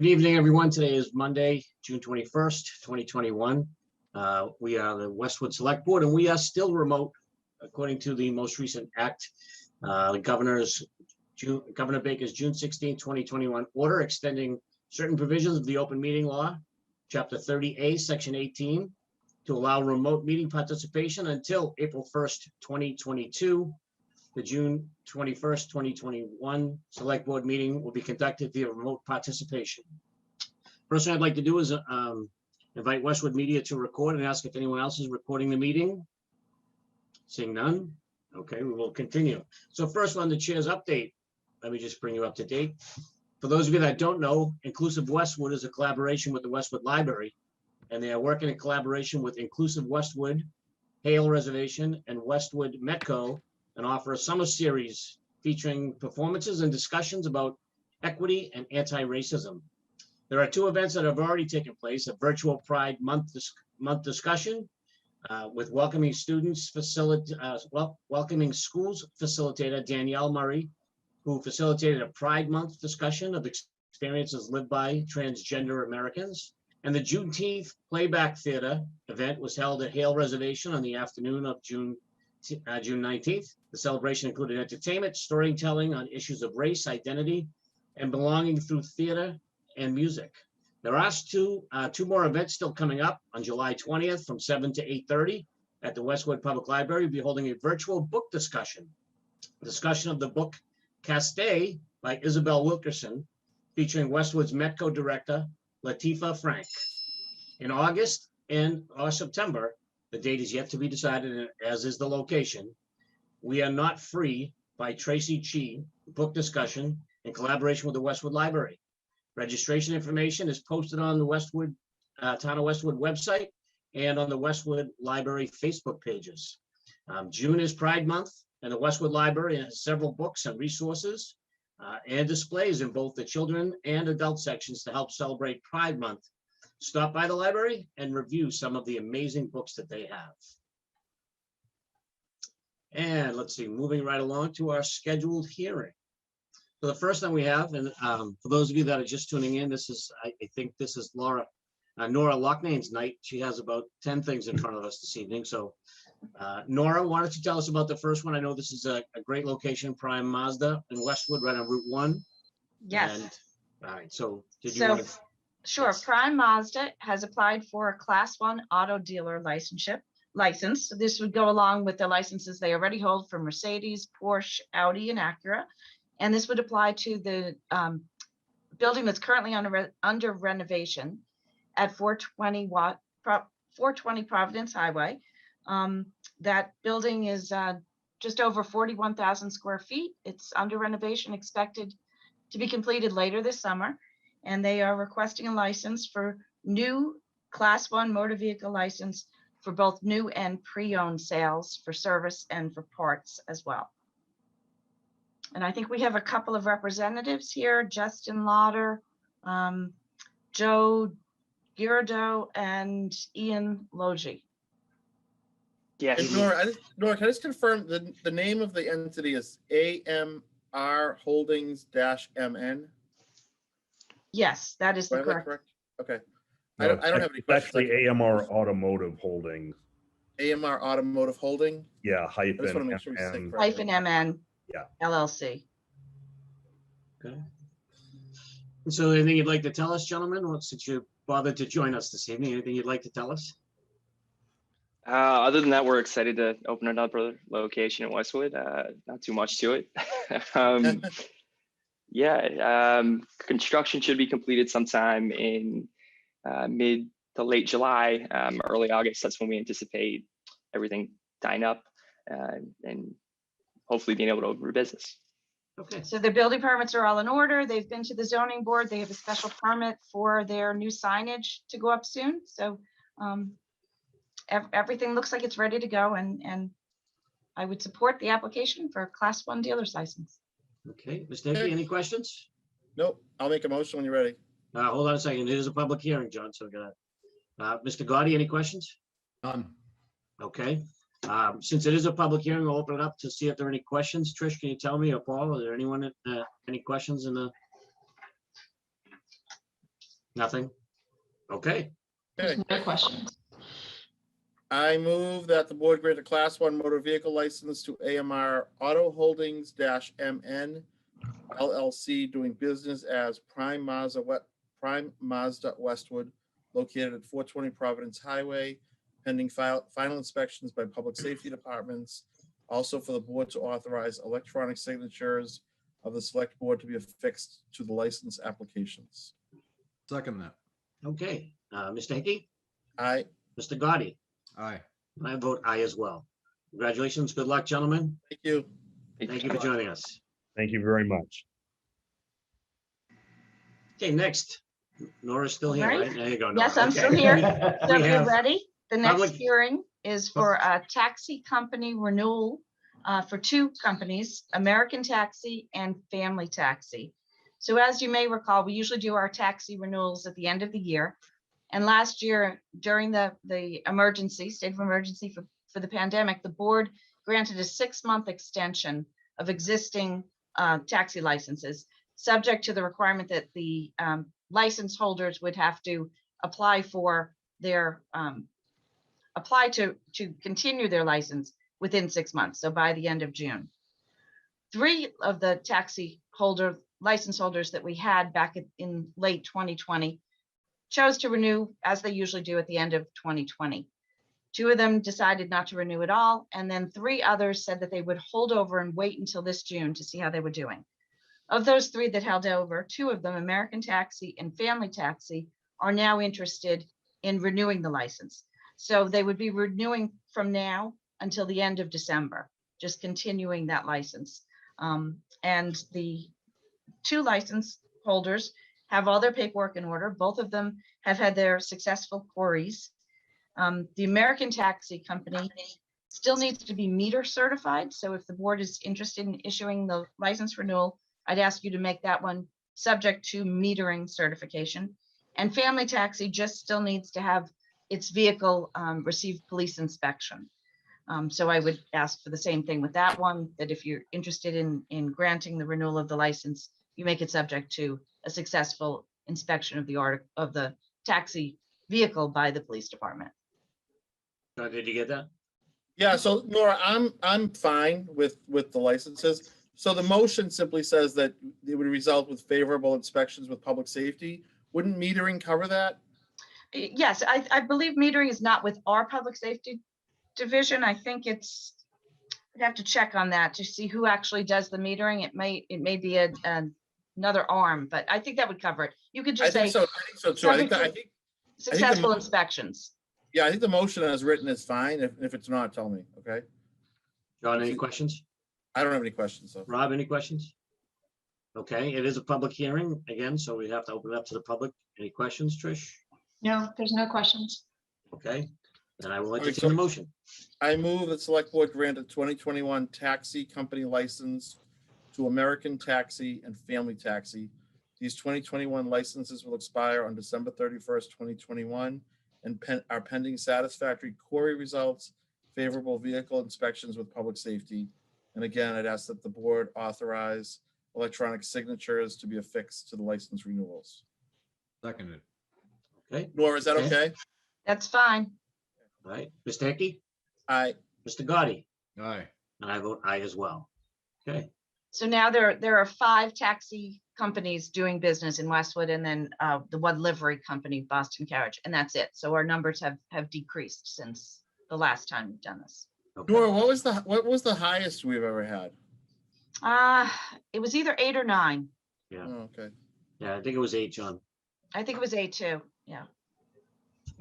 Good evening, everyone. Today is Monday, June 21st, 2021. We are the Westwood Select Board, and we are still remote, according to the most recent act. The Governor Baker's June 16, 2021 order extending certain provisions of the open meeting law, Chapter 30A, Section 18, to allow remote meeting participation until April 1st, 2022. The June 21st, 2021 Select Board meeting will be conducted via remote participation. First thing I'd like to do is invite Westwood Media to record and ask if anyone else is recording the meeting. Seeing none. Okay, we will continue. So first on the chair's update, let me just bring you up to date. For those of you that don't know, Inclusive Westwood is a collaboration with the Westwood Library, and they are working in collaboration with Inclusive Westwood, Hale Reservation, and Westwood Metco, and offer a summer series featuring performances and discussions about equity and anti-racism. There are two events that have already taken place: a virtual Pride Month discussion with welcoming schools facilitator Danielle Murray, who facilitated a Pride Month discussion of experiences lived by transgender Americans. And the Juneteenth Playback Theater event was held at Hale Reservation on the afternoon of June 19th. The celebration included entertainment, storytelling on issues of race, identity, and belonging through theater and music. There are two more events still coming up. On July 20th from 7 to 8:30 at the Westwood Public Library, we'll be holding a virtual book discussion of the book Castay by Isabel Wilkerson, featuring Westwood's Metco director, Latifa Frank. In August or September, the date is yet to be decided, as is the location, We Are Not Free by Tracy Chi, book discussion in collaboration with the Westwood Library. Registration information is posted on the Westwood Town of Westwood website and on the Westwood Library Facebook pages. June is Pride Month, and the Westwood Library has several books and resources and displays in both the children and adult sections to help celebrate Pride Month. Stop by the library and review some of the amazing books that they have. And let's see, moving right along to our scheduled hearing. So the first thing we have, and for those of you that are just tuning in, this is, I think this is Nora Lochnane's night. She has about 10 things in front of us this evening. So Nora, why don't you tell us about the first one? I know this is a great location, Prime Mazda in Westwood, right on Route 1. Yes. And, all right, so did you want to? Sure. Yes. Prime Mazda has applied for a Class 1 auto dealer license. So this would go along with the licenses they already hold for Mercedes, Porsche, Audi, and Acura. And this would apply to the building that's currently under renovation at 420 Providence Highway. That building is just over 41,000 square feet. It's under renovation, expected to be completed later this summer. And they are requesting a license for new Class 1 motor vehicle license for both new and pre-owned sales, for service and for parts as well. And I think we have a couple of representatives here: Justin Lauder, Joe Girardeau, and Ian Logie. Yes. Nora, can I just confirm the name of the entity is AMR Holdings-MN? Yes, that is the correct. Okay. No, I don't have any questions. Actually, AMR Automotive Holdings. AMR Automotive Holding? Yeah, I just want to make sure we say correct. Hyphen MN. Yeah. LLC. Okay. So anything you'd like to tell us, gentlemen? Well, since you bothered to join us this evening, anything you'd like to tell us? Other than that, we're excited to open another location in Westwood. Not too much to it. Construction should be completed sometime in mid to late July, early August. That's when we anticipate everything tying up and hopefully being able to open for business. Okay. So the building permits are all in order. They've been to the zoning board. They have a special permit for their new signage to go up soon. So everything looks like it's ready to go, and I would support the application for a Class 1 dealer's license. Okay, Ms. Nicky, any questions? Nope. I'll make a motion when you're ready. Hold on a second. It is a public hearing, John. So Mr. Gotti, any questions? None. Okay. Since it is a public hearing, we'll open it up to see if there are any questions. Trish, can you tell me, or Paul, are there anyone any questions in the? Nothing? Okay, Okay. No questions. I move that the board grant a Class 1 motor vehicle license to AMR Auto Holdings -MN LLC, doing business as Prime Mazda Westwood, located at 420 Providence Highway, pending final inspections by public safety departments. Also for the board to authorize electronic signatures of the select board to be affixed to the license applications. Second that. okay. Mr. Hickey, Aye. Mr. Gotti, Aye. and I vote aye as well. Congratulations. Good luck, gentlemen. Thank you. Thank you for joining us. Thank you very much. Okay, next. Nora's still here, All right? right. There you go. Nora. Yes, I'm still Okay. here. So We if you're have ready, the next public- hearing is for a taxi company renewal for two companies, American Taxi and Family Taxi. So as you may recall, we usually do our taxi renewals at the end of the year. And last year, during the emergency, state of emergency for the pandemic, the board granted a 6-month extension of existing taxi licenses, subject to the requirement that the license holders would have to apply for their apply to continue their license within 6 months, so by the end of June. 3 of the taxi license holders that we had back in late 2020 chose to renew, as they usually do, at the end of 2020. 2 of them decided not to renew at all, and then 3 others said that they would hold over and wait until this June to see how they were doing. Of those 3 that held over, 2 of them, American Taxi and Family Taxi, are now interested in renewing the license. So they would be renewing from now until the end of December, just continuing that license. And the 2 license holders have all their paperwork in order. Both of them have had their successful queries. The American Taxi Company still needs to be meter certified. So if the board is interested in issuing the license renewal, I'd ask you to make that one subject to metering certification. And Family Taxi just still needs to have its vehicle receive police inspection. So I would ask for the same thing with that one, that if you're interested in granting the renewal of the license, you make it subject to a successful inspection of the taxi vehicle by the police department. Did you get that? Yeah, so Nora, I'm fine with the licenses. So the motion simply says that it would result with favorable inspections with public safety. Wouldn't metering cover that? Yes, I believe metering is not with our public safety division. I think I'd have to check on that to see who actually does the metering. It may be another arm, but I think that would cover it. You could I just think say so. I think so too. I think successful inspections. yeah, I think the motion as written is fine. If it's not, tell me, okay? John, any questions? I don't have any questions, so. Rob, any questions? Okay, it is a public hearing again, so we have to open it up to the public. Any questions, Trish? No, there's no questions. Okay, then I will right, entertain so- the motion. I move that select board grant a 2021 taxi company license to American Taxi and Family Taxi. These 2021 licenses will expire on December 31st, 2021, and are pending satisfactory query results, favorable vehicle inspections with public safety. And again, I'd ask that the board authorize electronic signatures to be affixed to the license renewals. Seconded. Okay, Nora, is that Okay. okay? That's fine. all right, Mr. Hickey, Aye. Mr. Gotti, Aye. and I vote aye as well. Okay, So now there are 5 taxi companies doing business in Westwood, and then the one livery company, Boston Carriage, and that's it. So our numbers have decreased since the last time we've done this. okay. Nora, what was the highest we've ever had? It was either 8 or 9. Yeah. Oh, okay. Yeah, I think it was 8, John. I think it was 8 too. Yeah.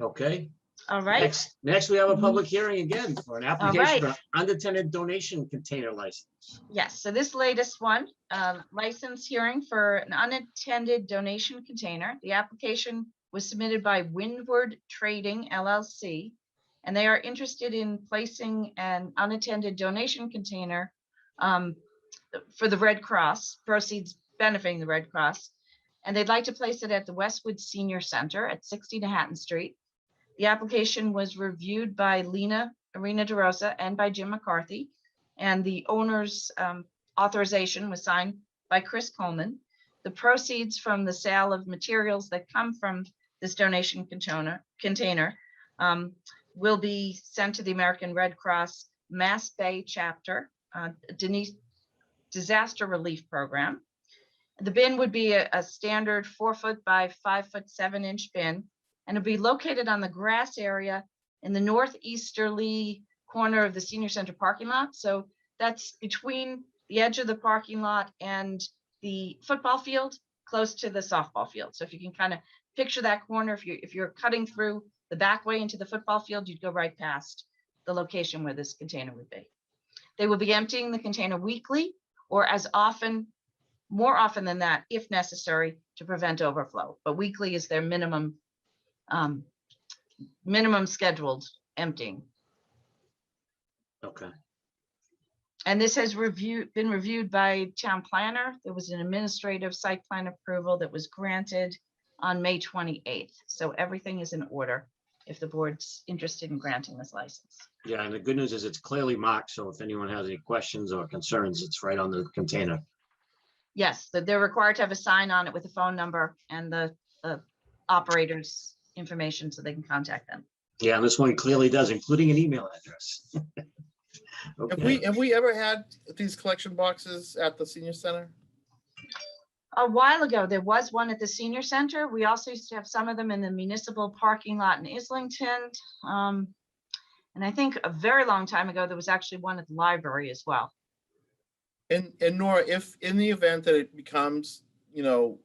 Okay, All right. next we have a public hearing again for an application for right. an unintended donation container license. Yes. So this latest one, license hearing for an unintended donation container. The application was submitted by Windward Trading LLC, and they are interested in placing an unattended donation container for the Red Cross, proceeds benefiting the Red Cross. And they'd like to place it at the Westwood Senior Center at 60 Manhattan Street. The application was reviewed by Lena Arena DeRosa and by Jim McCarthy. And the owner's authorization was signed by Chris Coleman. The proceeds from the sale of materials that come from this donation container will be sent to the American Red Cross Mass Bay Chapter Disaster Relief Program. The bin would be a standard 4-foot by 5'7" bin, and it'll be located on the grass area in the northeasterly corner of the senior center parking lot. So that's between the edge of the parking lot and the football field, close to the softball field. So if you can kind of picture that corner, if you're cutting through the back way into the football field, you'd go right past the location where this container would be. They will be emptying the container weekly or more often than that, if necessary, to prevent overflow. But weekly is their minimum scheduled emptying. Okay. And this has been reviewed by town planner. There was an administrative site plan approval that was granted on May 28th. So everything is in order if the board's interested in granting this license. Yeah, and the good news is it's clearly marked, so if anyone has any questions or concerns, it's right on the container. Yes, that they're required to have a sign on it with a phone number and the operator's information so they can contact them. Yeah, and this one clearly does, including an email address. Okay. Have we ever had these collection boxes at the senior center? A while ago, there was one at the senior center. We also used to have some of them in the municipal parking lot in Islington. And I think a very long time ago, there was actually one at the library as well. And Nora, if in the event that it becomes, I know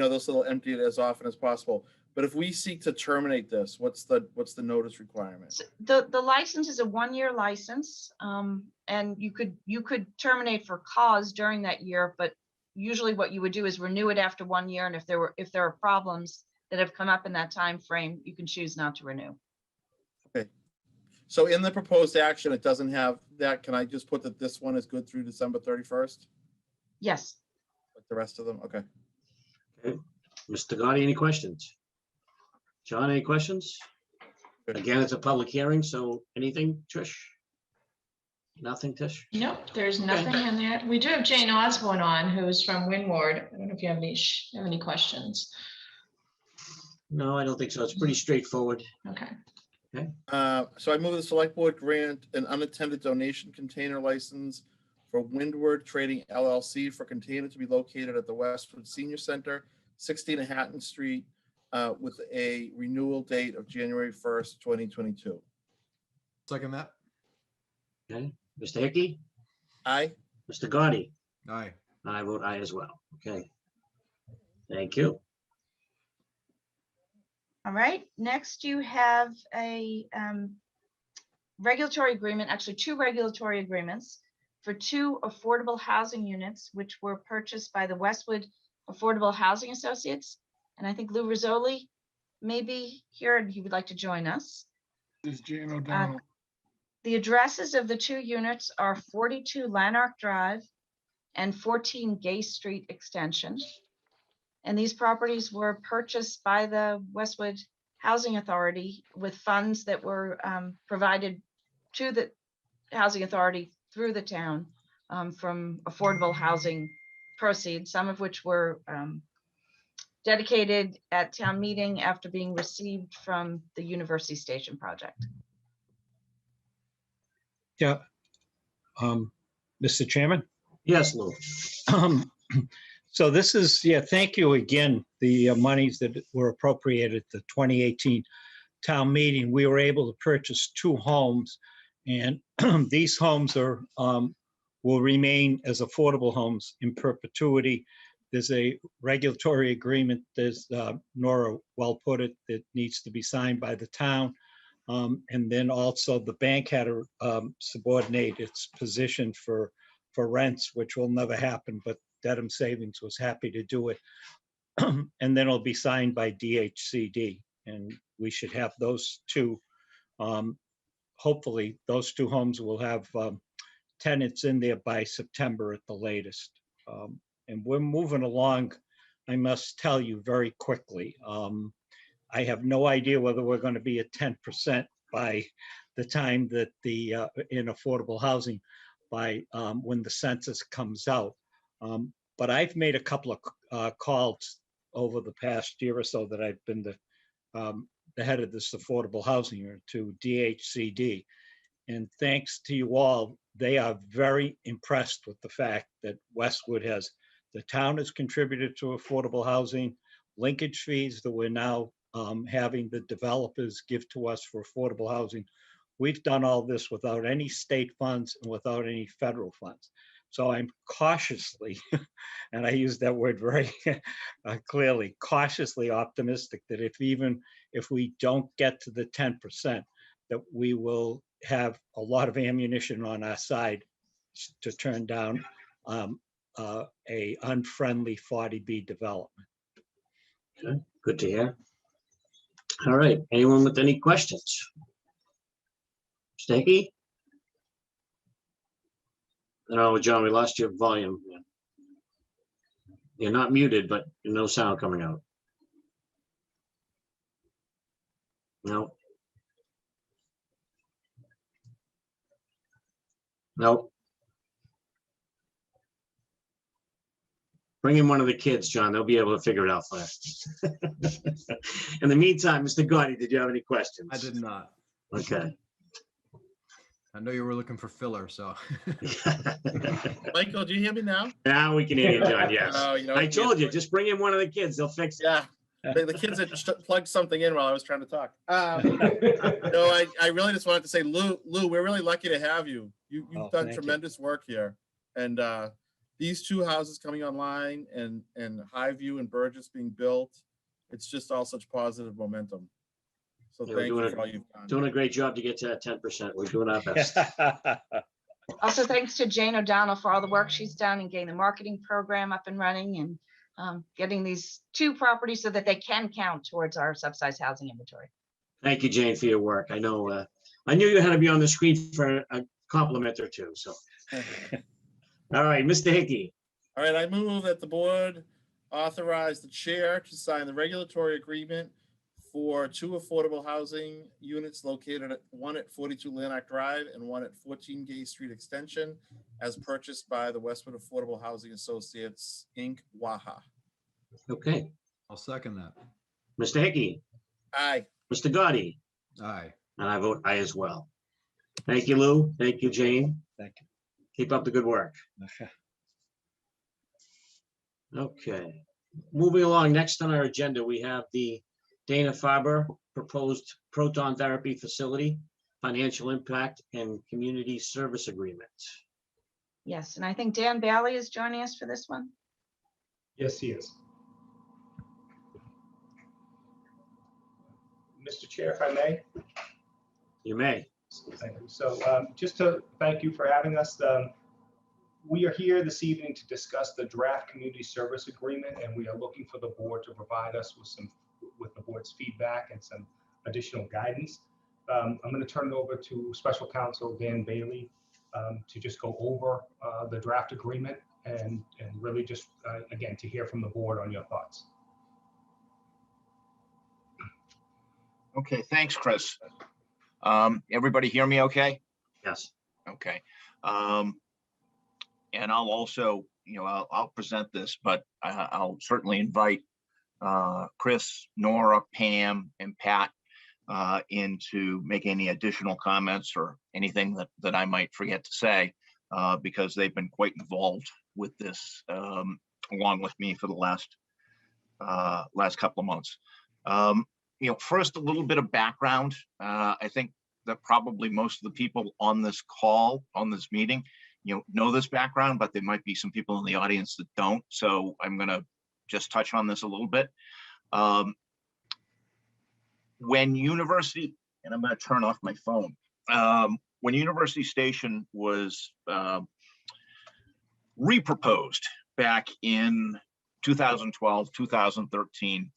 this will empty it as often as possible, but if we seek to terminate this, what's the notice requirement? So the license is a 1-year license, and you could terminate for cause during that year, but usually what you would do is renew it after 1 year, and if there are problems that have come up in that time frame, you can choose not to renew. Okay. So in the proposed action, it doesn't have that. Can I just put that this one is good through December 31st? Yes. Like the rest of them? Okay. Okay. Mr. Gotti, any questions? John, any questions? Again, it's a public hearing, so anything, Trish? Nothing, Tish? Nope, there's nothing in there. We do have Jane Osborne on, who's from Windward. I don't know if you have any questions. No, I don't think so. It's pretty straightforward. Okay. So I move the select board grant an unintended donation container license for Windward Trading LLC for container to be located at the Westwood Senior Center, 16 Hatton Street, with a renewal date of January 1st, 2022. Second that. Okay, Mr. Hickey, Aye. Mr. Gotti, Aye. I vote aye as well. Okay. Thank you. All right, next you have a regulatory agreement, actually 2 regulatory agreements for 2 affordable housing units, which were purchased by the Westwood Affordable Housing Associates. And I think Lou Rizzoli may be here and he would like to join us. This is Jane O'Donnell. The addresses of the 2 units are 42 Lanark Drive and 14 Gay Street Extension. And these properties were purchased by the Westwood Housing Authority with funds that were provided to the Housing Authority through the town from affordable housing proceeds, some of which were dedicated at town meeting after being received from the University Station project. Yeah. Mr. Chairman? Yes, Lou. So this is, thank you again. The monies that were appropriated at the 2018 town meeting, we were able to purchase 2 homes, and these homes are will remain as affordable homes in perpetuity. There's a regulatory agreement, there's Nora well put it, that needs to be signed by the town. And then also the bank had to subordinate its position for rents, which will never happen, but Dedham Savings was happy to do it. And then it'll be signed by DHCD, and we should have those 2. Hopefully, those 2 homes will have tenants in there by September at the latest. And we're moving along, I must tell you, very quickly. I have no idea whether we're going to be at 10% by the time that in affordable housing by when the census comes out. But I've made a couple of calls over the past year or so that I've been the head of this affordable housing unit to DHCD. And thanks to you all, they are very impressed with the fact that Westwood the town has contributed to affordable housing, linkage fees that we're now having the developers give to us for affordable housing. We've done all this without any state funds and without any federal funds. So I'm cautiously, and I use that word very clearly, cautiously optimistic that if we don't get to the 10%, that we will have a lot of ammunition on our side to turn down a unfriendly 40B development. Okay, good to hear. All right, anyone with any questions? Stakey? No, John, we lost your volume. You're not muted, but no sound coming out. No. No. Bring in one of the kids, John. They'll be able to figure it out for you. In the meantime, Mr. Gotti, did you have any questions? I did not. Okay. I know you were looking for filler, so. Michael, do you hear me now? Now we can hear you, John, yes. You know, I told you, just bring in one of the kids. They'll fix it. Yeah, the kids had just plugged something in while I was trying to talk. No, I really just wanted to say, Lou, we're really lucky to have you. You've done thank you. tremendous work here. And these two houses coming online and Highview and Burgess being built, it's just all such positive momentum. So Yeah, thank you for all you've done. Doing a great job to get to that 10%. We're doing our best. Also, thanks to Jane O'Donnell for all the work she's done in getting the marketing program up and running and getting these two properties so that they can count towards our subsidized housing inventory. Thank you, Jane, for your work. I know, I knew you had to be on the screen for a compliment or two, so. All right, Mr. Hickey. All right, I move that the board authorize the chair to sign the regulatory agreement for two affordable housing units located at one at 42 Lanark Drive and one at 14 Gay Street Extension as purchased by the Westwood Affordable Housing Associates, Inc., WAHA. Okay, I'll second that. Mr. Hickey, Aye. Mr. Gotti, Aye. and I vote aye as well. Thank you, Lou. Thank you, Jane. Thank you. Keep up the good work. Okay, moving along, next on our agenda, we have the Dana-Farber proposed proton therapy facility, financial impact and community service agreement. Yes, and I think Dan Bailey is joining us for this one. Yes, he is. Mr. Chair, if I may. You may. Thank you. So just to thank you for having us. We are here this evening to discuss the draft community service agreement, and we are looking for the board to provide us with the board's feedback and some additional guidance. I'm going to turn it over to Special Counsel Dan Bailey to just go over the draft agreement and really just, again, to hear from the board on your thoughts. Okay, thanks, Chris. Everybody hear me okay? Yes. Okay. And I'll also, I'll present this, but I'll certainly invite Chris, Nora, Pam, and Pat in to make any additional comments or anything that I might forget to say, because they've been quite involved with this along with me for the last couple of months. First, a little bit of background. I think that probably most of the people on this call, on this meeting, know this background, but there might be some people in the audience that don't. So I'm going to just touch on this a little bit. When University, and I'm going to turn off my phone. When University Station was reproposed back in 2012, 2013,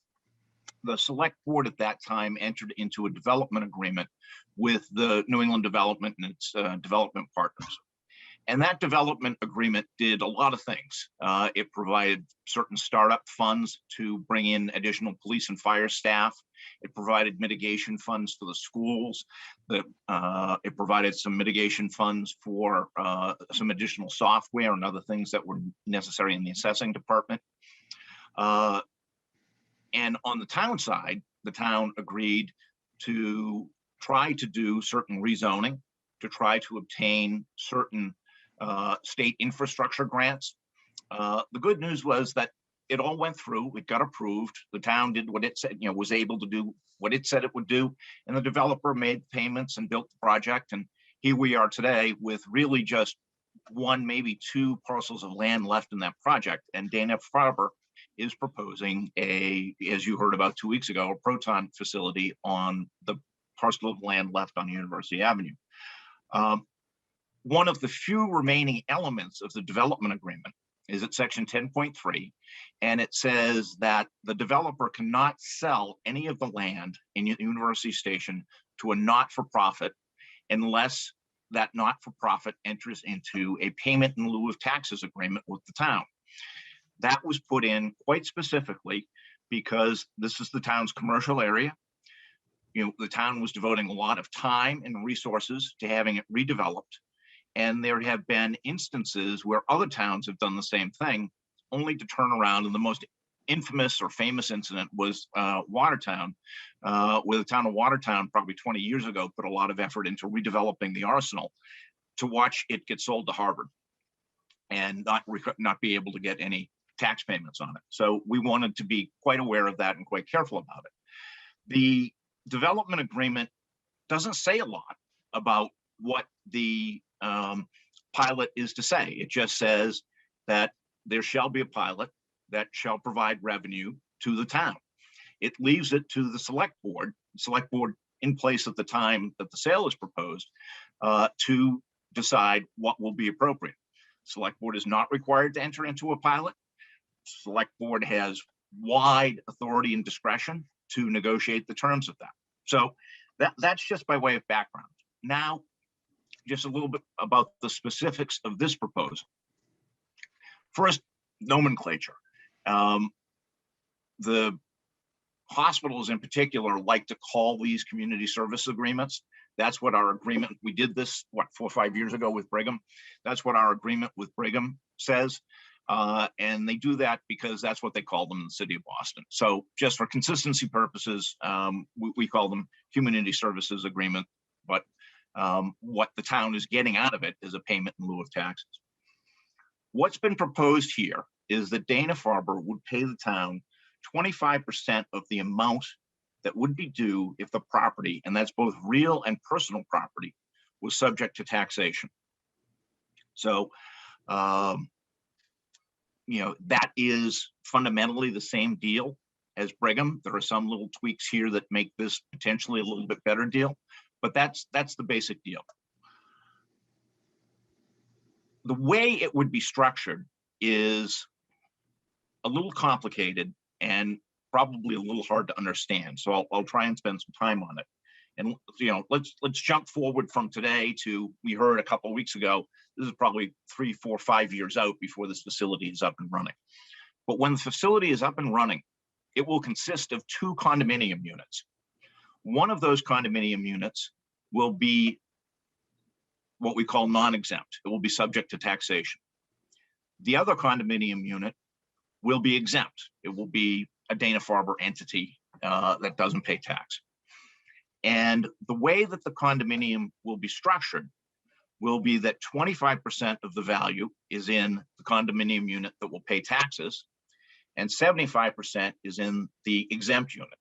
the select board at that time entered into a development agreement with the New England Development and its development partners. And that development agreement did a lot of things. It provided certain startup funds to bring in additional police and fire staff. It provided mitigation funds to the schools. It provided some mitigation funds for some additional software and other things that were necessary in the assessing department. And on the town side, the town agreed to try to do certain rezoning, to try to obtain certain state infrastructure grants. The good news was that it all went through, it got approved. The town did what it said, was able to do what it said it would do. And the developer made payments and built the project. And here we are today with really just one, maybe two parcels of land left in that project. And Dana-Farber is proposing as you heard about 2 weeks ago, a Proton facility on the parcel of land left on University Avenue. One of the few remaining elements of the development agreement is at section 10.3, and it says that the developer cannot sell any of the land in University Station to a not-for-profit unless that not-for-profit enters into a payment in lieu of taxes agreement with the town. That was put in quite specifically because this is the town's commercial area. The town was devoting a lot of time and resources to having it redeveloped. And there have been instances where other towns have done the same thing, only to turn around. And the most infamous or famous incident was Watertown, where the town of Watertown probably 20 years ago put a lot of effort into redeveloping the arsenal to watch it get sold to Harvard and not be able to get any tax payments on it. So we wanted to be quite aware of that and quite careful about it. The development agreement doesn't say a lot about what the pilot is to say. It just says that there shall be a pilot that shall provide revenue to the town. It leaves it to the select board in place at the time that the sale is proposed, to decide what will be appropriate. Select board is not required to enter into a pilot. Select board has wide authority and discretion to negotiate the terms of that. So that's just by way of background. Now, just a little bit about the specifics of this proposal. First, nomenclature. The hospitals in particular like to call these community service agreements. That's what our agreement, we did this, 4 or 5 years ago with Brigham. That's what our agreement with Brigham says. And they do that because that's what they call them in the city of Boston. So just for consistency purposes, we call them community services agreement, but what the town is getting out of it is a payment in lieu of taxes. What's been proposed here is that Dana-Farber would pay the town 25% of the amount that would be due if the property, and that's both real and personal property, was subject to taxation. So, that is fundamentally the same deal as Brigham. There are some little tweaks here that make this potentially a little bit better deal, but that's the basic deal. The way it would be structured is a little complicated and probably a little hard to understand. So I'll try and spend some time on it. And let's jump forward from today to, we heard a couple of weeks ago, this is probably 3, 4, 5 years out before this facility is up and running. But when the facility is up and running, it will consist of 2 condominium units. One of those condominium units will be what we call non-exempt. It will be subject to taxation. The other condominium unit will be exempt. It will be a Dana-Farber entity that doesn't pay tax. And the way that the condominium will be structured will be that 25% of the value is in the condominium unit that will pay taxes, and 75% is in the exempt unit.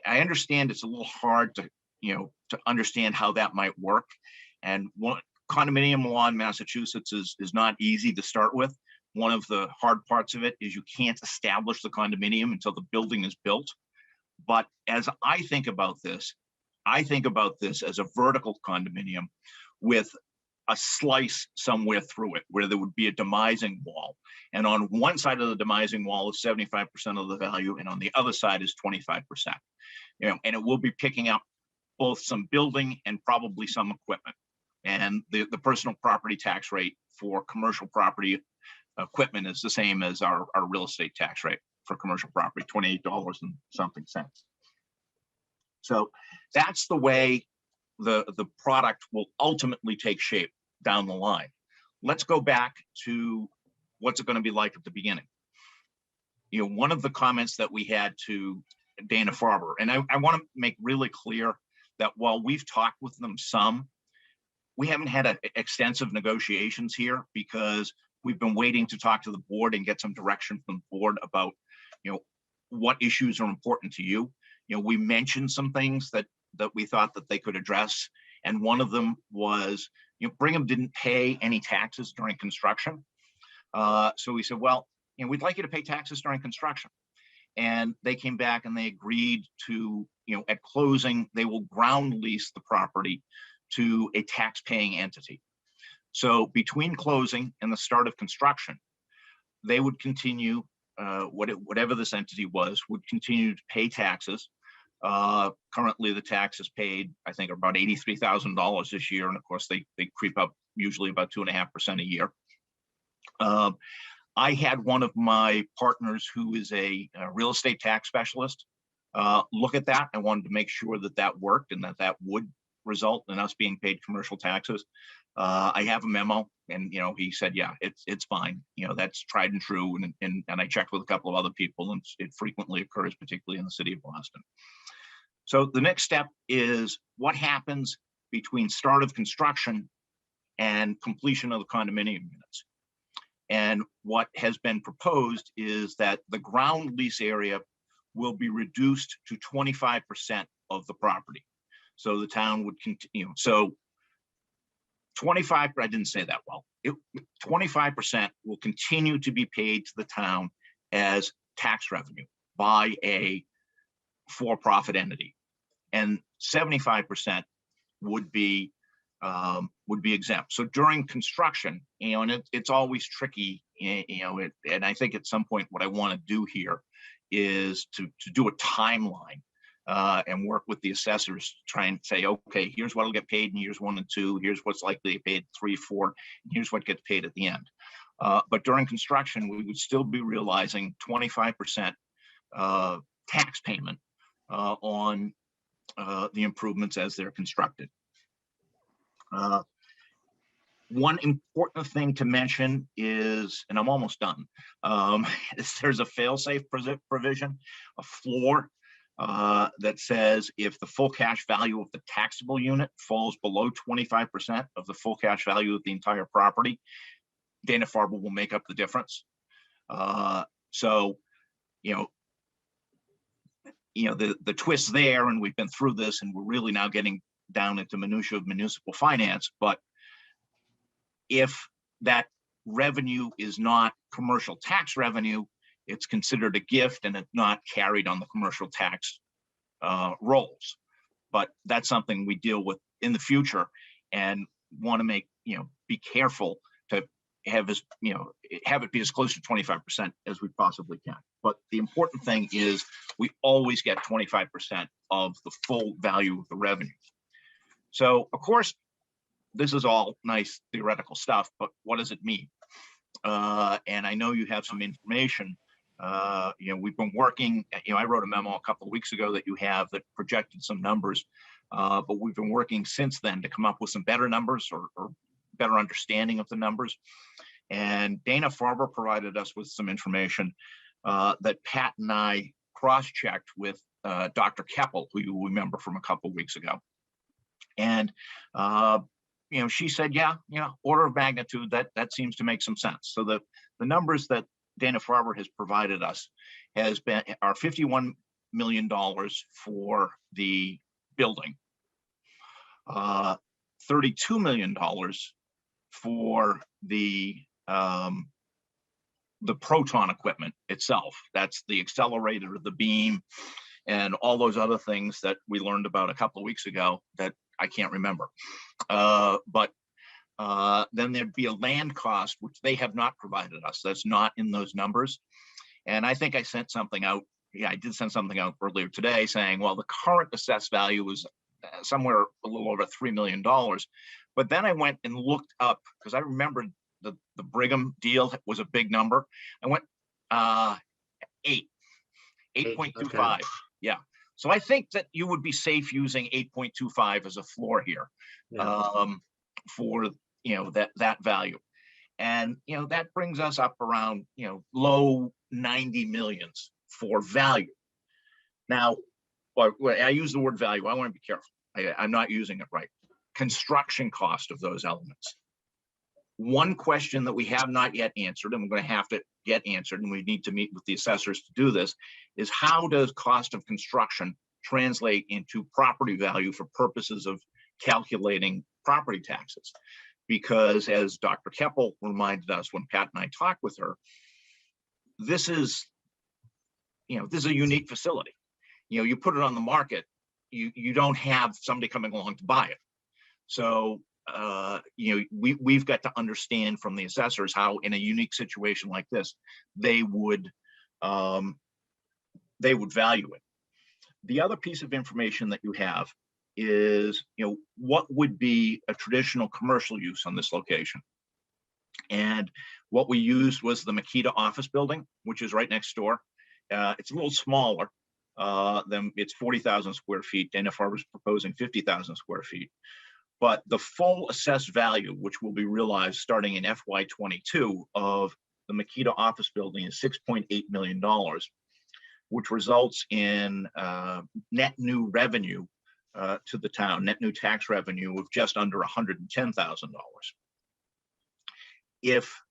I understand it's a little hard to understand how that might work. And condominium law in Massachusetts is not easy to start with. One of the hard parts of it is you can't establish the condominium until the building is built. But as I think about this as a vertical condominium with a slice somewhere through it where there would be a demising wall. And on one side of the demising wall is 75% of the value, and on the other side is 25%. And it will be picking up both some building and probably some equipment. And the personal property tax rate for commercial property equipment is the same as our real estate tax rate for commercial property, $28 and something cents. So that's the way the product will ultimately take shape down the line. Let's go back to what's it going to be like at the beginning. You know, one of the comments that we had to Dana-Farber, and I want to make really clear that while we've talked with them some, we haven't had extensive negotiations here because we've been waiting to talk to the board and get some direction from the board about, you know, what issues are important to you. You know, we mentioned some things that we thought that they could address. And one of them was, you know, Brigham didn't pay any taxes during construction. So we said, well, you know, we'd like you to pay taxes during construction. And they came back and they agreed to, you know, at closing, they will ground lease the property to a tax-paying entity. So between closing and the start of construction, they would continue, whatever this entity was, would continue to pay taxes. Currently, the taxes paid, I think, are about $83,000 this year. And of course, they creep up usually about 2.5% a year. I had one of my partners who is a real estate tax specialist look at that. I wanted to make sure that that worked and that would result in us being paid commercial taxes. I have a memo, and you know, he said, yeah, it's fine. You know, that's tried and true. And I checked with a couple of other people, and it frequently occurs, particularly in the city of Boston. So the next step is what happens between start of construction and completion of the condominium units. And what has been proposed is that the ground lease area will be reduced to 25% of the property. So the town would continue. So 25, I didn't say that well. 25% will continue to be paid to the town as tax revenue by a for-profit entity, and 75% would be exempt. So during construction, you know, and it's always tricky, you know, and I think at some point what I want to do here is to do a timeline and work with the assessors to try and say, okay, here's what'll get paid in years 1 and 2, here's what's likely to get paid 3, 4, and here's what gets paid at the end. But during construction, we would still be realizing 25% tax payment on the improvements as they're constructed. One important thing to mention is, and I'm almost done, there's a fail-safe provision, a floor that says if the full cash value of the taxable unit falls below 25% of the full cash value of the entire property, Dana-Farber will make up the difference. So, you know, the twist there, and we've been through this, and we're really now getting down into minutia of municipal finance, but if that revenue is not commercial tax revenue, it's considered a gift and it's not carried on the commercial tax rolls. But that's something we deal with in the future and want to make, you know, be careful to have it be as close to 25% as we possibly can. But the important thing is we always get 25% of the full value of the revenue. So of course, this is all nice theoretical stuff, but what does it mean? And I know you have some information. You know, we've been working, you know, I wrote a memo a couple of weeks ago that you have that projected some numbers, but we've been working since then to come up with some better numbers or better understanding of the numbers. And Dana-Farber provided us with some information that Pat and I cross-checked with Dr. Keppel, who you remember from a couple of weeks ago. And you know, she said, yeah, you know, order of magnitude, that seems to make some sense. So the numbers that Dana-Farber has provided us are $51 million for the building, $32 million for the Proton equipment itself. That's the accelerator, the beam, and all those other things that we learned about a couple of weeks ago that I can't remember. But then there'd be a land cost, which they have not provided us. That's not in those numbers. And I think I sent something out. Yeah, I did send something out earlier today saying, well, the current assessed value is somewhere a little over $3 million. But then I went and looked up, because I remembered the Brigham deal was a big number. I went 8.25. Okay. Yeah. So I think that you would be safe using 8.25 as a floor here, Yeah. for, that value. And, that brings us up around, low 90 millions for value. Now, when I use the word value, I want to be careful. I'm not using it right. Construction cost of those elements. One question that we have not yet answered, and we're going to have to get answered, and we need to meet with the assessors to do this, is how does cost of construction translate into property value for purposes of calculating property taxes? Because as Dr. Keppel reminded us when Pat and I talked with her, this is a unique facility. You put it on the market, you don't have somebody coming along to buy it. So, we've got to understand from the assessors how, in a unique situation like this, they would value it. The other piece of information that you have is, what would be a traditional commercial use on this location? And what we used was the Makita office building, which is right next door. It's a little smaller than, it's 40,000 square feet. Dana-Farber is proposing 50,000 square feet. But the full assessed value, which will be realized starting in FY22 of the Makita office building, is $6.8 million, which results in net new revenue to the town, net new tax revenue of just under $110,000. If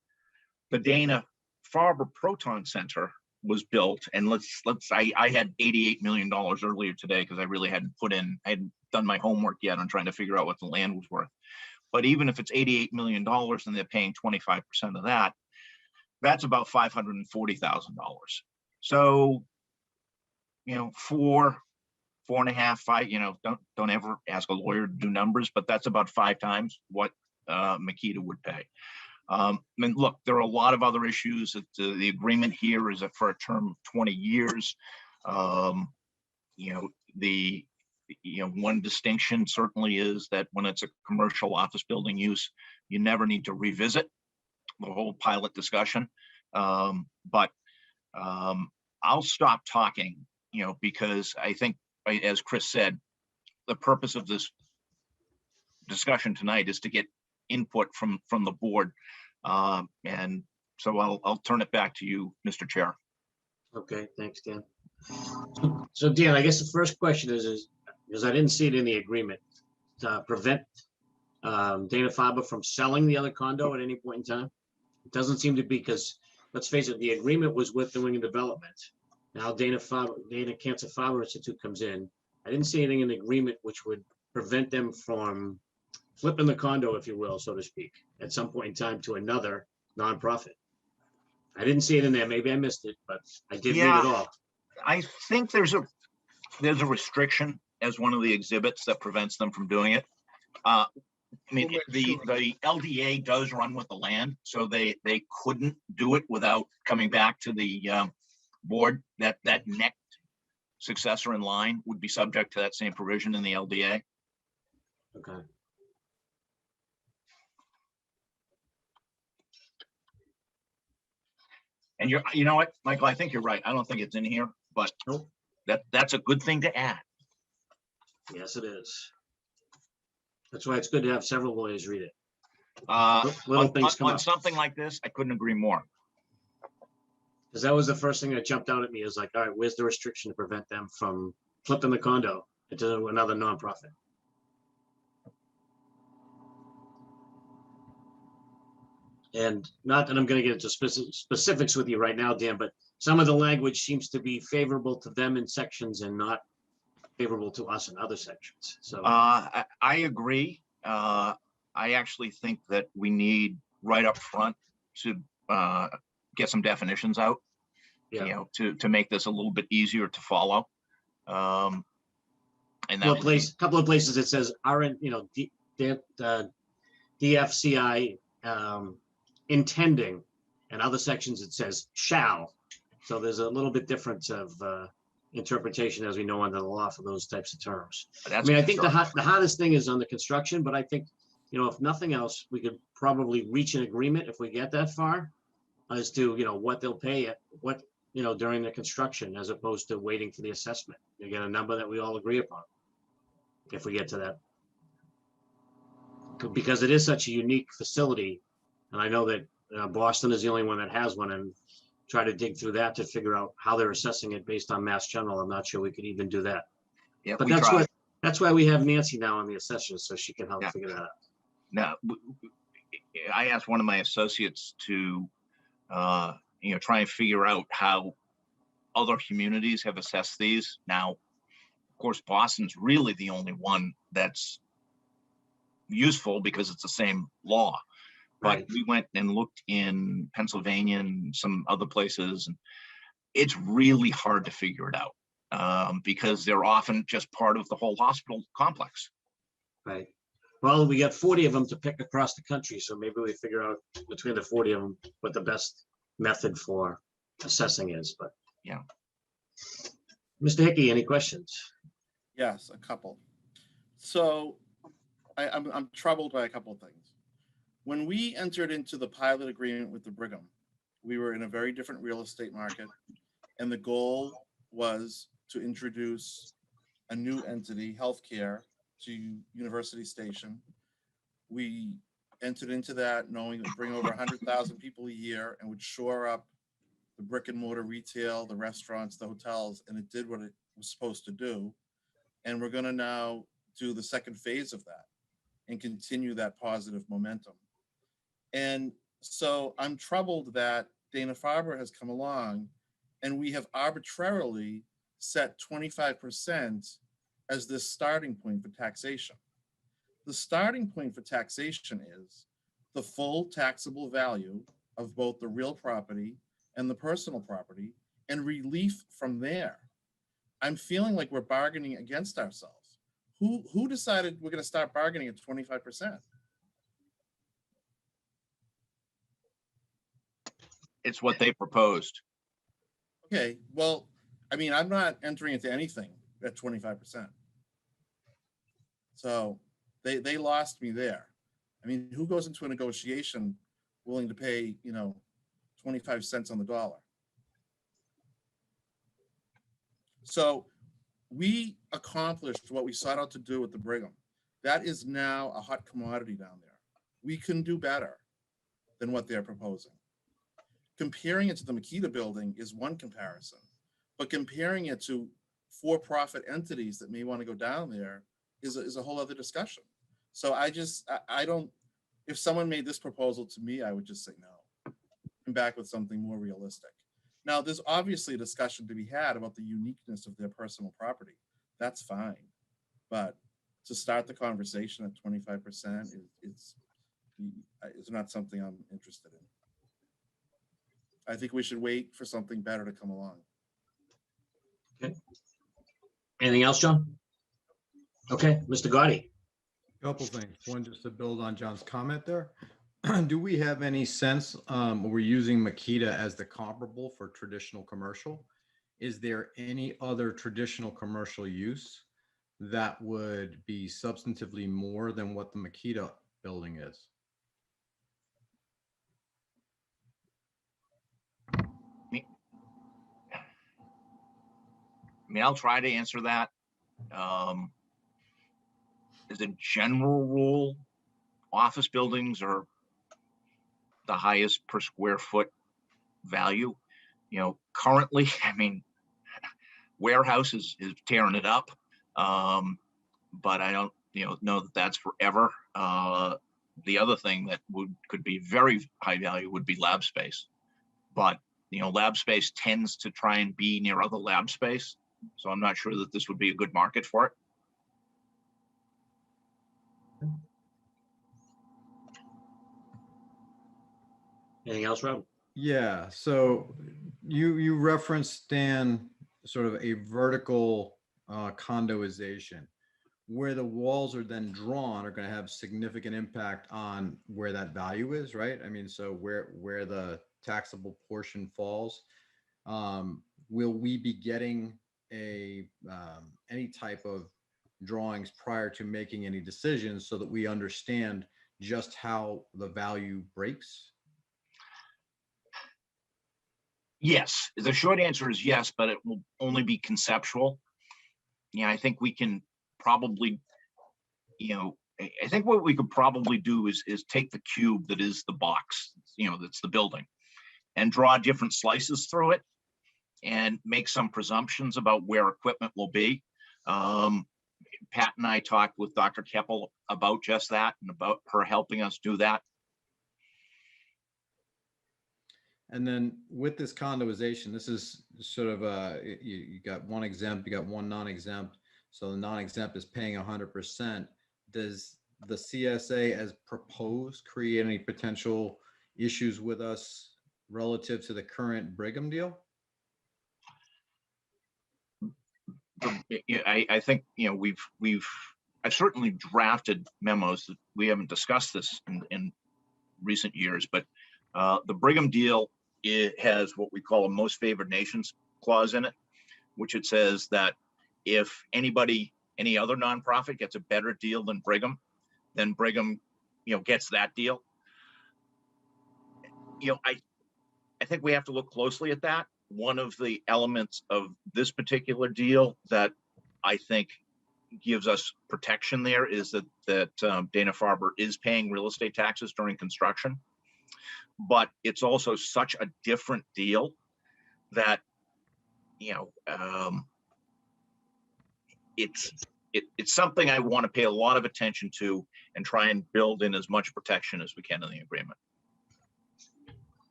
the Dana-Farber Proton Center was built, and I had $88 million earlier today because I really hadn't done my homework yet on trying to figure out what the land was worth. But even if it's $88 million and they're paying 25% of that, that's about $540,000. So, 4.5, 5, don't ever ask a lawyer to do numbers, but that's about 5 times what Makita would pay. Look, there are a lot of other issues. The agreement here is for a term of 20 years. One distinction certainly is that when it's a commercial office building use, you never need to revisit the whole pilot discussion. But I'll stop talking, because I think, as Chris said, the purpose of this discussion tonight is to get input from the board. And so I'll turn it back to you, Mr. Chair. Okay, thanks, Dan. So Dan, I guess the first question is because I didn't see it in the agreement, to prevent Dana-Farber from selling the other condo at any point in time? It doesn't seem to be, because let's face it, the agreement was with the Wing and Development. Now Dana-Farber Institute comes in. I didn't see anything in the agreement which would prevent them from flipping the condo, if you will, so to speak, at some point in time to another nonprofit. I didn't see it in there. Maybe I missed it, but I did read it all. I think there's a restriction as one of the exhibits that prevents them from doing it. The LDA does run with the land, so they couldn't do it without coming back to the board. That next successor in line would be subject to that same provision in the LDA. Okay. And you know what, Michael, I think you're right. I don't think it's in here, but that's a good thing to add. Yes, it is. That's why it's good to have several lawyers read it. Little things come on up. something like this, I couldn't agree more. Because that was the first thing that jumped out at me, is like, all right, where's the restriction to prevent them from flipping the condo into another nonprofit? And not that I'm going to get into specifics with you right now, Dan, but some of the language seems to be favorable to them in sections and not favorable to us in other sections. So I agree. I actually think that we need right up front to get some definitions out, to make this a little bit easier to follow. And that couple of places it says aren't, DFCI intending, and other sections it says shall. So there's a little bit difference of interpretation as we know under the law for those types of terms. I That's mean, I for think sure. the hardest thing is on the construction, but I think, you know, if nothing else, we could probably reach an agreement if we get that far as to, you know, what they'll pay what, you know, during the construction, as opposed to waiting for the assessment. You get a number that we all agree upon if we get to that. Because it is such a unique facility. And I know that Boston is the only one that has one, and try to dig through that to figure out how they're assessing it based on Mass General. I'm not sure we could even do that. Yeah, But we that's tried. what, that's why we have Nancy now on the assessors, so she can help Yeah. figure that out. Now, I asked one of my associates to, you know, try and figure out how other communities have assessed these. Now, of course, Boston's really the only one that's useful because it's the same law. But Right. we went and looked in Pennsylvania and some other places, and it's really hard to figure it out because they're often just part of the whole hospital complex. Right. Well, we got 40 of them to pick across the country, so maybe we figure out between the 40 of them what the best method for assessing is, but. Yeah. Mr. Hickey, any questions? Yes, a couple. So I'm troubled by a couple of things. When we entered into the pilot agreement with the Brigham, we were in a very different real estate market, and the goal was to introduce a new entity, healthcare, to University Station. We entered into that knowing it would bring over 100,000 people a year and would shore up the brick and mortar retail, the restaurants, the hotels, and it did what it was supposed to do. And we're going to now do the second phase of that and continue that positive momentum. And so I'm troubled that Dana-Farber has come along and we have arbitrarily set 25% as this starting point for taxation. The starting point for taxation is the full taxable value of both the real property and the personal property and relief from there. I'm feeling like we're bargaining against ourselves. Who decided we're going to start bargaining at 25%? It's what they proposed. Okay, well, I mean, I'm not entering into anything at 25%. So they lost me there. I mean, who goes into a negotiation willing to pay, you know, 25 cents on the dollar? So we accomplished what we sought out to do with the Brigham. That is now a hot commodity down there. We can do better than what they're proposing. Comparing it to the Makita building is one comparison, but comparing it to for-profit entities that may want to go down there is a whole other discussion. So I don't, if someone made this proposal to me, I would just say no. Come back with something more realistic. Now, there's obviously a discussion to be had about the uniqueness of their personal property. That's fine. But to start the conversation at 25% is not something I'm interested in. I think we should wait for something better to come along. Okay. Anything else, John? Okay, Mr. Gotti. Couple things. One, just to build on John's comment there. Do we have any sense, we're using Makita as the comparable for traditional commercial? Is there any other traditional commercial use that would be substantively more than what the Makita building is? I mean, I'll try to answer that. As a general rule, office buildings are the highest per square foot value. You know, currently, I mean, warehouse is tearing it up. But I don't, know that that's forever. The other thing that could be very high value would be lab space. But, lab space tends to try and be near other lab space. So I'm not sure that this would be a good market for it. Anything else, Rob? Yeah, so you referenced, Dan, sort of a vertical condoization, where the walls are then drawn are going to have significant impact on where that value is, right? I mean, so where the taxable portion falls, will we be getting any type of drawings prior to making any decisions so that we understand just how the value breaks? Yes, the short answer is yes, but it will only be conceptual. Yeah, I think we can probably, I think what we could probably do is take the cube that is the box, that's the building, and draw different slices through it and make some presumptions about where equipment will be. Pat and I talked with Dr. Keppel about just that and about her helping us do that. And then with this condoization, this is sort of you got one exempt, you got one non-exempt. So the non-exempt is paying 100%. Does the CSA as proposed create any potential issues with us relative to the current Brigham deal? I think, I've certainly drafted memos that we haven't discussed this in recent years, but the Brigham deal, it has what we call a most favored nations clause in it, which it says that if any other nonprofit gets a better deal than Brigham, then Brigham, gets that deal. I think we have to look closely at that. One of the elements of this particular deal that I think gives us protection there is that Dana-Farber is paying real estate taxes during construction. But it's also such a different deal that, it's something I want to pay a lot of attention to and try and build in as much protection as we can in the agreement.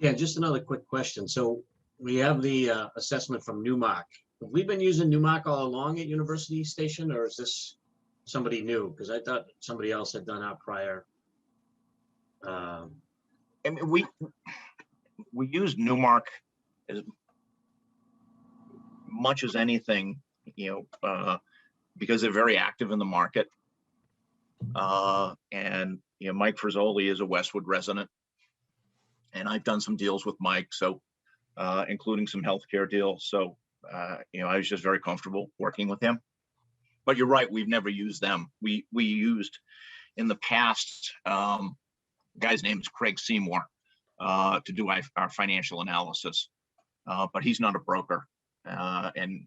Yeah, just another quick question. So we have the assessment from Newmark. Have we been using Newmark all along at University Station, or is this somebody new? Because I thought somebody else had done our prior. I mean, we use Newmark as much as anything, because they're very active in the market. And Mike Frizzoli is a Westwood resident, and I've done some deals with Mike, so including some healthcare deals. So I was just very comfortable working with him. But you're right, we've never used them. We used in the past. Guy's name is Craig Seymour, to do our financial analysis, but he's not a broker. And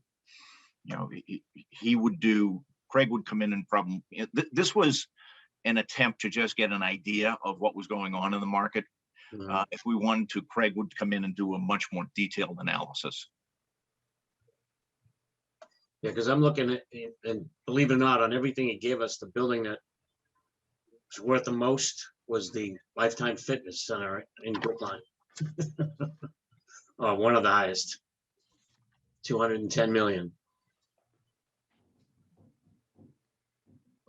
Craig would come in and probably, this was an attempt to just get an idea of what was going on in the market. If we wanted to, Craig would come in and do a much more detailed analysis. Yeah, because I'm looking at, and believe it or not, on everything he gave us, the building that was worth the most was the Lifetime Fitness Center in Brookline. One of the highest, 210 million.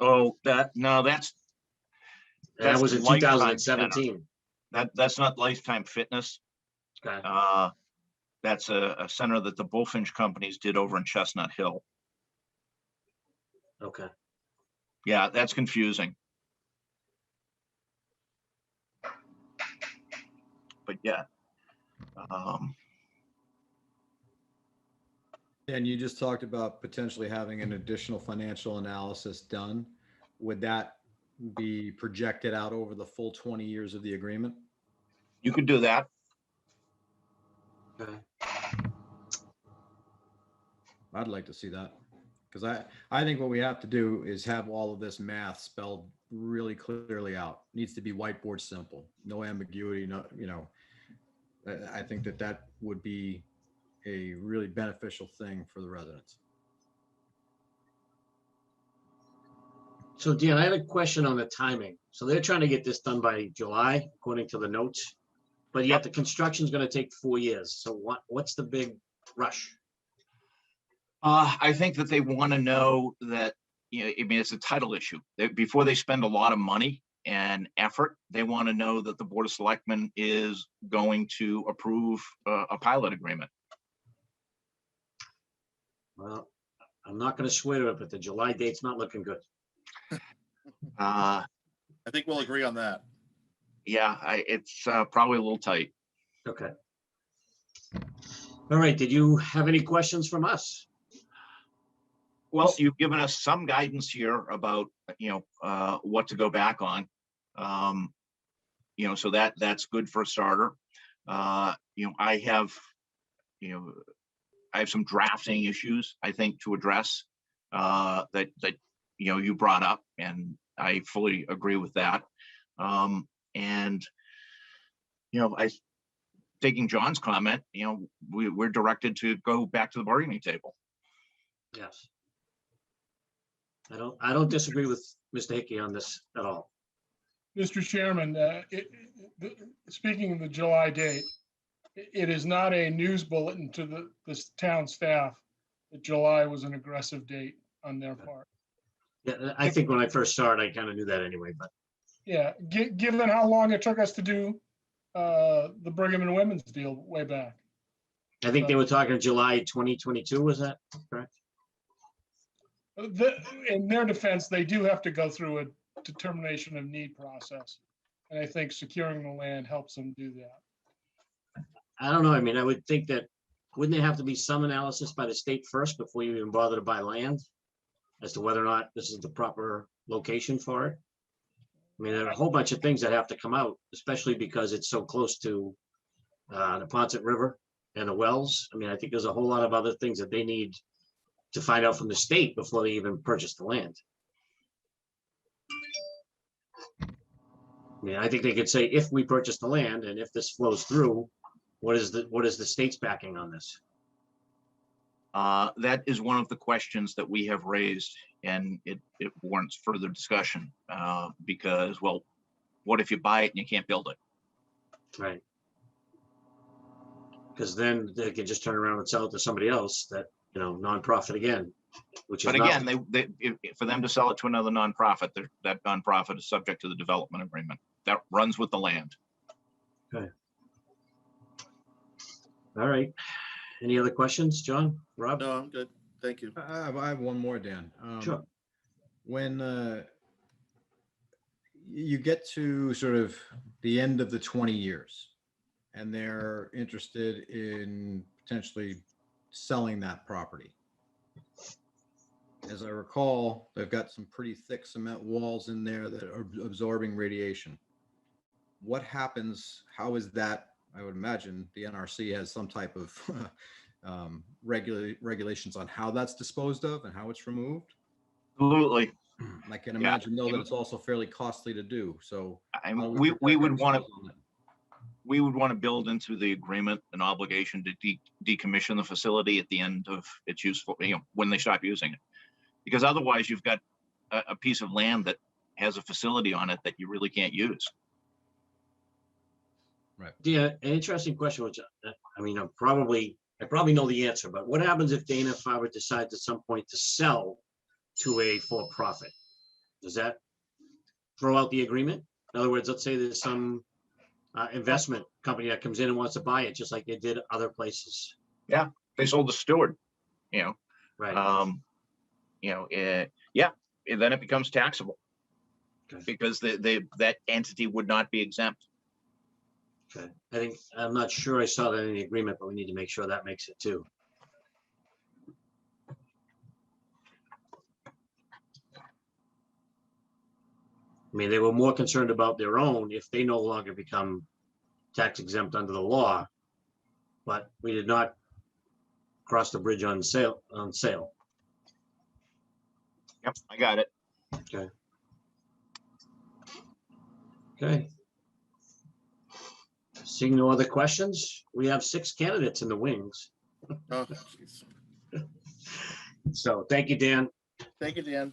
Oh, that's That was in Lifetime 2017. That's not Lifetime Fitness. Okay. That's a center that the Bullfinch companies did over in Chestnut Hill. Okay. Yeah, that's confusing. But yeah. And you just talked about potentially having an additional financial analysis done. Would that be projected out over the full 20 years of the agreement? You could do that. Okay. I'd like to see that, because I think what we have to do is have all of this math spelled really clearly out. It needs to be whiteboard simple, no ambiguity, I think that would be a really beneficial thing for the residents. So Dan, I had a question on the timing. So they're trying to get this done by July, according to the notes, but yet the construction is going to take 4 years. So what's the big rush? I think that they want to know that, it's a title issue. Before they spend a lot of money and effort, they want to know that the Board of Selectmen is going to approve a pilot agreement. Well, I'm not going to swear to it, but the July date's not looking good. I think we'll agree on that. Yeah, it's probably a little tight. Okay. All right, did you have any questions from us? Well, you've given us some guidance here about, what to go back on. So that's good for a starter. I have some drafting issues, I think, to address that you brought up, and I fully agree with that. Taking John's comment, we're directed to go back to the bargaining table. Yes. I don't disagree with Mr. Hickey on this at all. Mr. Chairman, speaking of the July date, it is not a news bulletin to the town staff that July was an aggressive date on their part. Yeah, I think when I first saw it, I kind of knew that anyway, but Yeah, given how long it took us to do the Brigham and Women's deal way back. I think they were talking July 2022, was that correct? In their defense, they do have to go through a determination of need process. And I think securing the land helps them do that. I don't know. I mean, I would think that, wouldn't there have to be some analysis by the state first before you even bother to buy land as to whether or not this is the proper location for it? I mean, there are a whole bunch of things that have to come out, especially because it's so close to the Ponset River and the wells. I mean, I think there's a whole lot of other things that they need to find out from the state before they even purchase the land. I mean, I think they could say, if we purchase the land and if this flows through, what is the state's backing on this? That is one of the questions that we have raised, and it warrants further discussion because, well, what if you buy it and you can't build it? Right. Because then they can just turn around and sell it to somebody else that, nonprofit again, which is. But again, for them to sell it to another nonprofit, that nonprofit is subject to the development agreement that runs with the land. Okay. All right. Any other questions, John, Rob? No, I'm good. Thank you. I have one more, Dan. Sure. When you get to sort of the end of the 20 years and they're interested in potentially selling that property, as I recall, they've got some pretty thick cement walls in there that are absorbing radiation. What happens? How is that? I would imagine the NRC has some type of regulations on how that's disposed of and how it's removed. Absolutely. I can imagine though that it's also fairly costly to do. So we would want to build into the agreement an obligation to decommission the facility at the end of its useful, when they stop using it, because otherwise you've got a piece of land that has a facility on it that you really can't use. Right. Yeah, an interesting question, which I mean, I probably know the answer, but what happens if Dana-Farber decides at some point to sell to a for-profit? Does that throw out the agreement? In other words, let's say there's some investment company that comes in and wants to buy it, just like they did other places. Yeah, they sold to Stewart, Right. Yeah, and then it becomes taxable. Okay. Because that entity would not be exempt. Okay. I'm not sure I saw that in the agreement, but we need to make sure that makes it too. I mean, they were more concerned about their own if they no longer become tax exempt under the law, but we did not cross the bridge on sale. Yep, I got it. Okay. Okay. Seeing no other questions, we have 6 candidates in the wings. Oh, geez. So thank you, Dan. Thank you, Dan.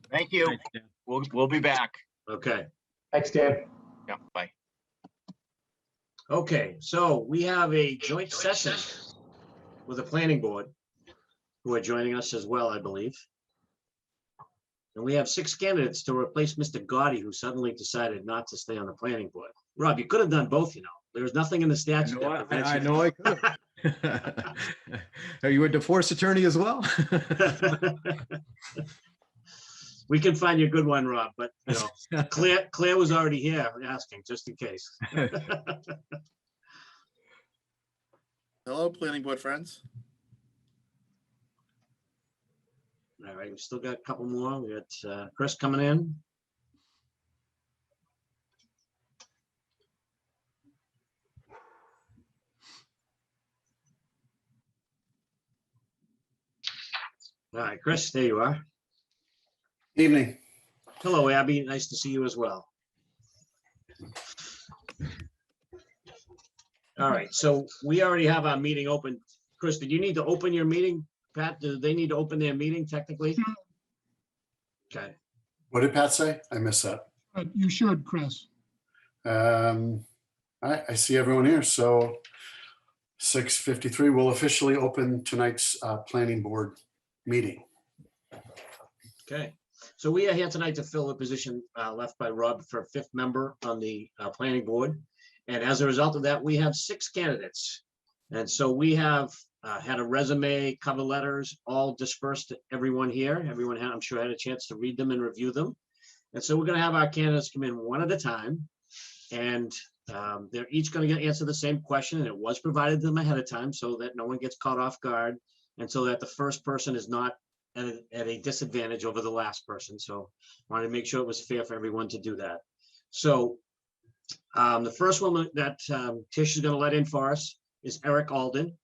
Thank you. Thanks, Dan. We'll be back. Okay. Thanks, Dan. Yeah, bye. Okay, so we have a joint session with the planning board who are joining us as well, I believe. And we have 6 candidates to replace Mr. Gotti, who suddenly decided not to stay on the planning board. Rob, you could have done both, There's nothing in the statute that prevents I you. know I could. Are you a divorce attorney as well? We can find you a good one, Rob, but Claire was already here asking, just in case. Hello, planning board friends. All right, we still got a couple more. We got Chris coming in. All right, Chris, there you are. Evening. Hello, Abby. Nice to see you as well. All right, so we already have our meeting open. Chris, did you need to open your meeting? Pat, do they need to open their meeting technically? Okay. What did Pat say? I missed that. You should, Chris. I see everyone here. So 6:53, we'll officially open tonight's planning board meeting. Okay, so we are here tonight to fill the position left by Rob for a fifth member on the planning board. And as a result of that, we have 6 candidates. And so we have had a resume, cover letters, all dispersed to everyone here. Everyone had, I'm sure, had a chance to read them and review them. And so we're going to have our candidates come in one at a time. And they're each going to answer the same question. And it was provided to them ahead of time so that no one gets caught off guard and so that the first person is not at a disadvantage over the last person. So I wanted to make sure it was fair for everyone to do that. So the first one that Tish is going to let in for us is Eric Alden.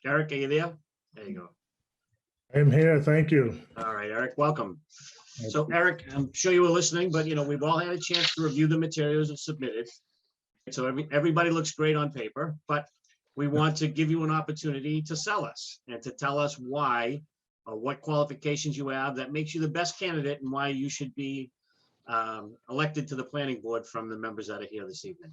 Eric, are you there? There you go. I'm here, thank you. All right, Eric, welcome. So Eric, I'm sure you were listening, but we've all had a chance to review the materials and submitted. So everybody looks great on paper, but we want to give you an opportunity to sell us and to tell us why or what qualifications you have that makes you the best candidate and why you should be elected to the planning board from the members that are here this evening.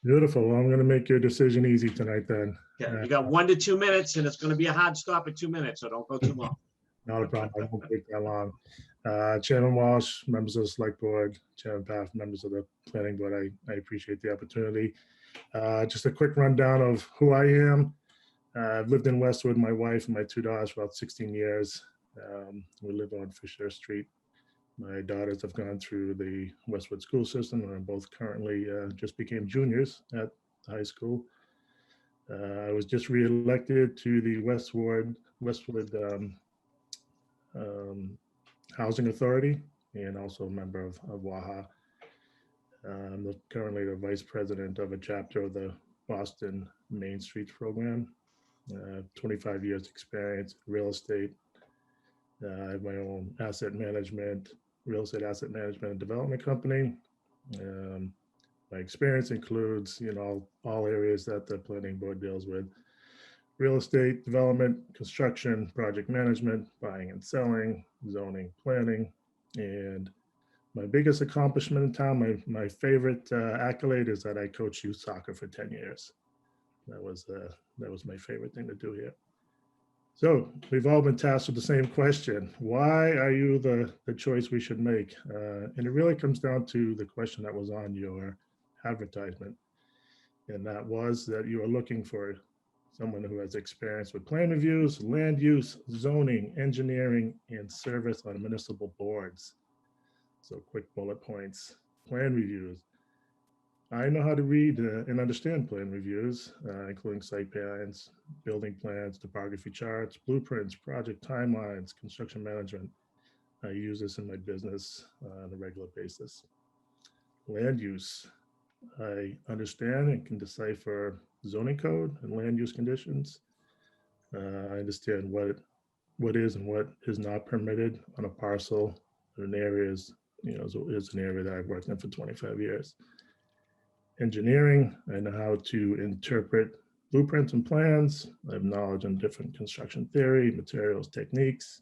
Beautiful. Well, I'm going to make your decision easy tonight then. Okay, you got 1 to 2 minutes and it's going to be a hard stop at 2 minutes, so don't go too long. Not a problem. I won't take that long. Chairman Walsh, members of the select board, Chairman Paff, members of the planning board, I appreciate the opportunity. Just a quick rundown of who I am. I've lived in Westwood, my wife and my 2 daughters for about 16 years. We live on Fisher Street. My daughters have gone through the Westwood school system and are both currently just became juniors at high school. I was just re-elected to the Westwood Housing Authority and also a member of WAHA. I'm currently the vice president of a chapter of the Boston Main Street program. 25 years experience in real estate. I have my own real estate asset management and development company. My experience includes, all areas that the planning board deals with: real estate development, construction, project management, buying and selling, zoning, planning. And my biggest accomplishment in town, my favorite accolade is that I coached youth soccer for 10 years. That was my favorite thing to do here. So we've all been tasked with the same question: why are you the choice we should make? And it really comes down to the question that was on your advertisement, and that was that you are looking for someone who has experience with plan reviews, land use, zoning, engineering, and service on municipal boards. So quick bullet points: plan reviews. I know how to read and understand plan reviews, including site plans, building plans, topography charts, blueprints, project timelines, construction management. I use this in my business on a regular basis. Land use. I understand and can decipher zoning code and land use conditions. I understand what is and what is not permitted on a parcel or an area is an area that I've worked in for 25 years. Engineering, I know how to interpret blueprints and plans. I have knowledge on different construction theory, materials, techniques.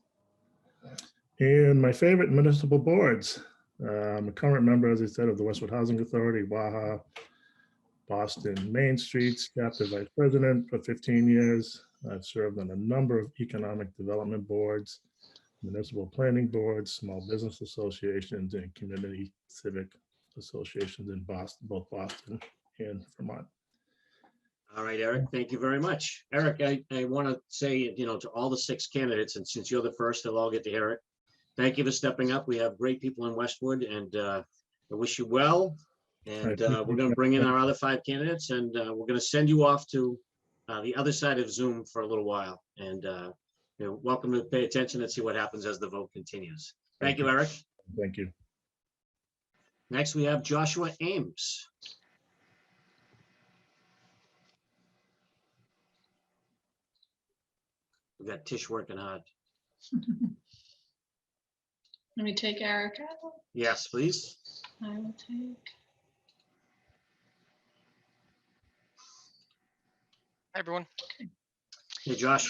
And my favorite, municipal boards. I'm a current member, as I said, of the Westwood Housing Authority, WAHA, Boston Main Streets, chapter vice president for 15 years. I've served on a number of economic development boards, municipal planning boards, small business associations, and community civic associations in Boston, both Boston and Vermont. All right, Eric, thank you very much. Eric, I want to say, to all the 6 candidates, and since you're the first, they'll all get to hear it. Thank you for stepping up. We have great people in Westwood, and I wish you well. And we're going to bring in our other 5 candidates, and we're going to send you off to the other side of Zoom for a little while. And welcome to pay attention and see what happens as the vote continues. Thank you, Eric. Thank you. Next, we have Joshua Ames. We got Tish working hard. Let me take Eric out. Yes, please. I will take. Hi, everyone. Hey, Josh.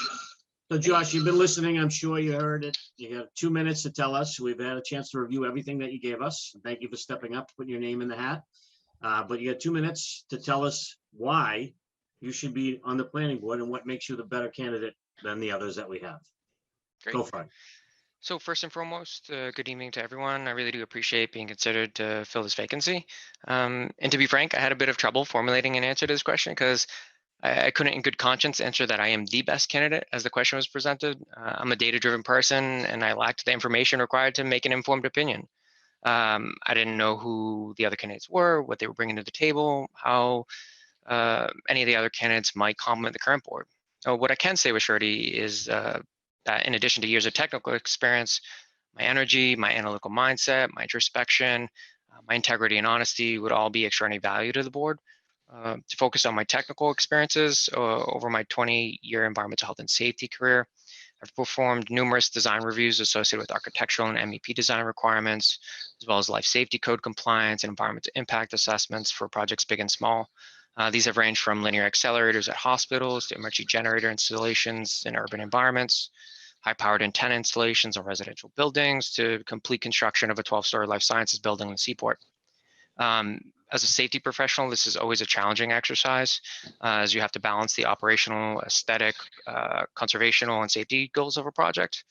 So Josh, you've been listening. I'm sure you heard it. You have 2 minutes to tell us. We've had a chance to review everything that you gave us. Thank you for stepping up, putting your name in the hat. But you got 2 minutes to tell us why you should be on the planning board and what makes you the better candidate than the others that we have. Great. Go for it. So first and foremost, good evening to everyone. I really do appreciate being considered to fill this vacancy. And to be frank, I had a bit of trouble formulating an answer to this question because I couldn't in good conscience answer that I am the best candidate as the question was presented. I'm a data-driven person and I lacked the information required to make an informed opinion. I didn't know who the other candidates were, what they were bringing to the table, how any of the other candidates might complement the current board. What I can say with surety is that in addition to years of technical experience, my energy, my analytical mindset, my introspection, my integrity and honesty would all be extraordinary value to the board. To focus on my technical experiences over my 20-year environmental health and safety career, I've performed numerous design reviews associated with architectural and MEP design requirements, as well as life safety code compliance and environmental impact assessments for projects big and small. These have ranged from linear accelerators at hospitals to emergency generator installations in urban environments, high-powered antenna installations on residential buildings, to complete construction of a 12-story life sciences building in the seaport. As a safety professional, this is always a challenging exercise, as you have to balance the operational, aesthetic, conservational, and safety goals of a project.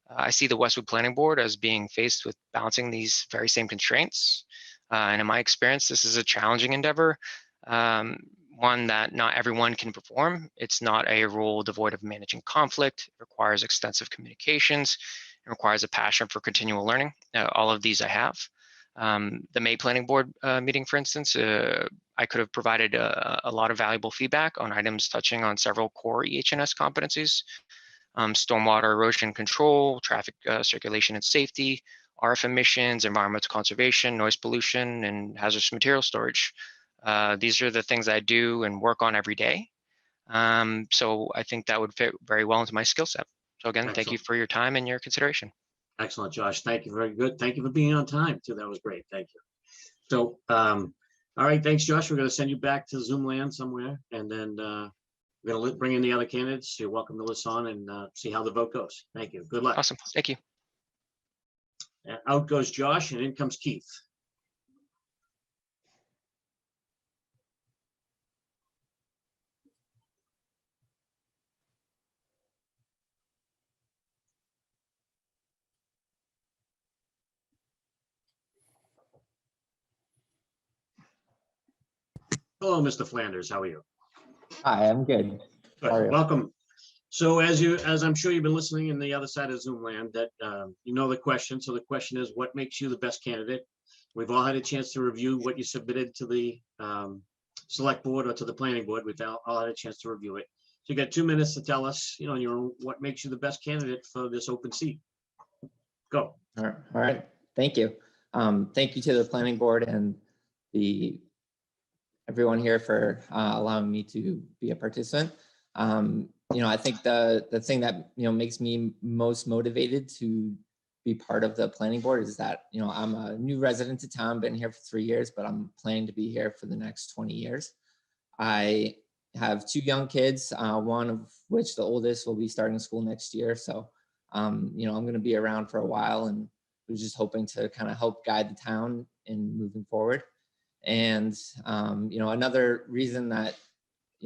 I see the Westwood Planning Board as being faced with balancing these very same constraints. And in my experience, this is a challenging endeavor, one that not everyone can perform. It's not a role devoid of managing conflict. It requires extensive communications. It requires a passion for continual learning. All of these I have. The May Planning Board meeting, for instance, I could have provided a lot of valuable feedback on items touching on several core EH&S competencies: stormwater erosion control, traffic circulation and safety, RF emissions, environmental conservation, noise pollution, and hazardous material storage. These are the things I do and work on every day. So I think that would fit very well into my skill set. So again, thank you for your time and your consideration. Excellent, Josh. Thank you. Very good. Thank you for being on time too. That was great. Thank you. So, all right. Thanks, Josh. We're going to send you back to Zoom land somewhere, and then we're going to bring in the other candidates. You're welcome to listen on and see how the vote goes. Thank you. Good luck. Awesome. Thank you. Out goes Josh, and in comes Keith. Hello, Mr. Flanders. How are you? Hi, I'm good. Good. How are you? Welcome. So as I'm sure you've been listening in the other side of Zoom land, that you know the question. So the question is, what makes you the best candidate? We've all had a chance to review what you submitted to the select board or to the planning board. We've all had a chance to review it. So you got 2 minutes to tell us, on your own, what makes you the best candidate for this open seat. Go. All right. Thank you. Thank you to the planning board and everyone here for allowing me to be a participant. I think the thing that makes me most motivated to be part of the planning board is that I'm a new resident to town, been here for 3 years, but I'm planning to be here for the next 20 years. I have 2 young kids, one of which, the oldest, will be starting school next year. So I'm going to be around for a while, and we're just hoping to kind of help guide the town in moving forward. And another reason that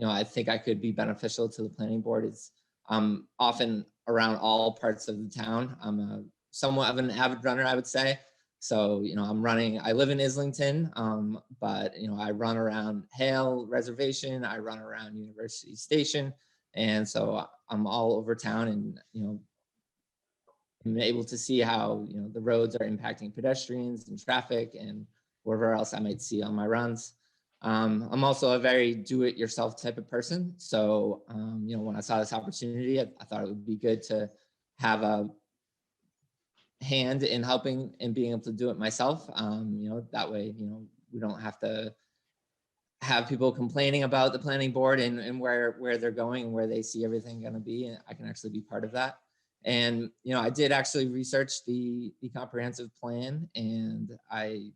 I think I could be beneficial to the planning board is often around all parts of the town. I'm somewhat of an avid runner, I would say. So, I live in Islington, but, I run around Hale Reservation, I run around University Station. And so I'm all over town and, I'm able to see how, the roads are impacting pedestrians and traffic and wherever else I might see on my runs. I'm also a very do-it-yourself type of person. So, when I saw this opportunity, I thought it would be good to have a hand in helping and being able to do it myself. That way, we don't have to have people complaining about the planning board and where they're going and where they see everything going to be. And I can actually be part of that. And, I did actually research the comprehensive plan, and I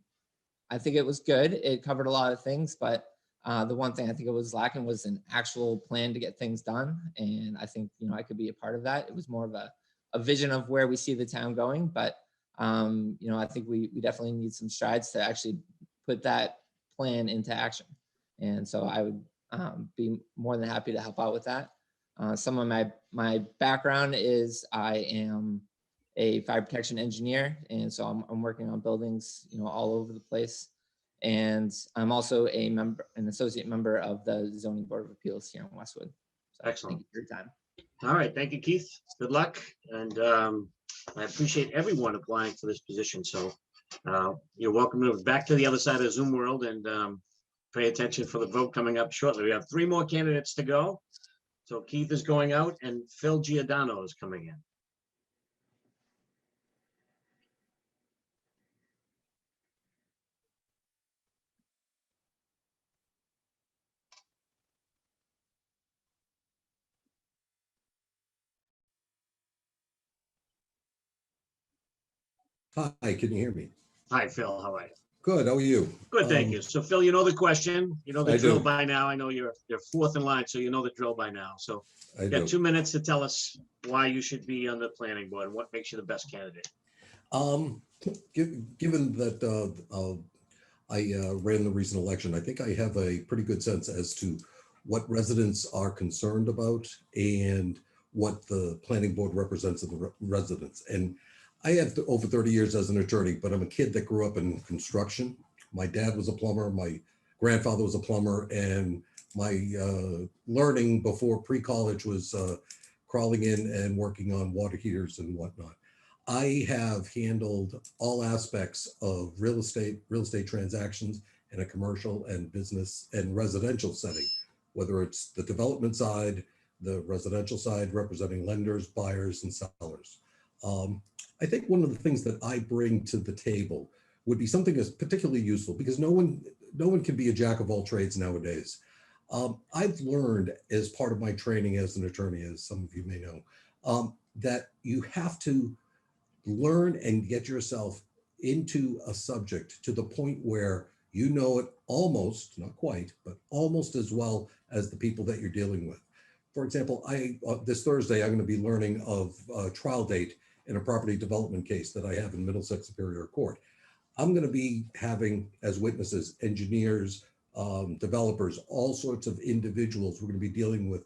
think it was good. It covered a lot of things, but the one thing I think it was lacking was an actual plan to get things done. And I think, I could be a part of that. It was more of a vision of where we see the town going, but I think we definitely need some strides to actually put that plan into action. And so I would be more than happy to help out with that. Some of my background is I am a fire protection engineer, and so I'm working on buildings, all over the place. And I'm also an associate member of the Zoning Board of Appeals here in Westwood. So Excellent. Thank you for your time. All right, thank you, Keith. Good luck. And I appreciate everyone applying for this position. So you're welcome to back to the other side of the Zoom world and pay attention for the vote coming up shortly. We have 3 more candidates to go. So Keith is going out and Phil Giordano is coming in. Hi, can you hear me? Hi, Phil. How are you? Good, how are you? Good, thank you. So Phil, you know the question, you know the I drill do. by now. I know you're 4th in line, so you know the drill by now. So I you got do. 2 minutes to tell us why you should be on the planning board and what makes you the best candidate. Given that I ran the recent election, I think I have a pretty good sense as to what residents are concerned about and what the planning board represents of the residents. And I have over 30 years as an attorney, but I'm a kid that grew up in construction. My dad was a plumber, my grandfather was a plumber, and my learning before pre-college was crawling in and working on water heaters and whatnot. I have handled all aspects of real estate transactions in a commercial and business and residential setting, whether it's the development side, the residential side, representing lenders, buyers, and sellers. I think one of the things that I bring to the table would be something that's particularly useful because no one can be a jack of all trades nowadays. I've learned as part of my training as an attorney, as some of you may know, that you have to learn and get yourself into a subject to the point where you know it almost, not quite, but almost as well as the people that you're dealing with. For example, this Thursday, I'm going to be learning of a trial date in a property development case that I have in Middlesex Superior Court. I'm going to be having as witnesses engineers, developers, all sorts of individuals. We're going to be dealing with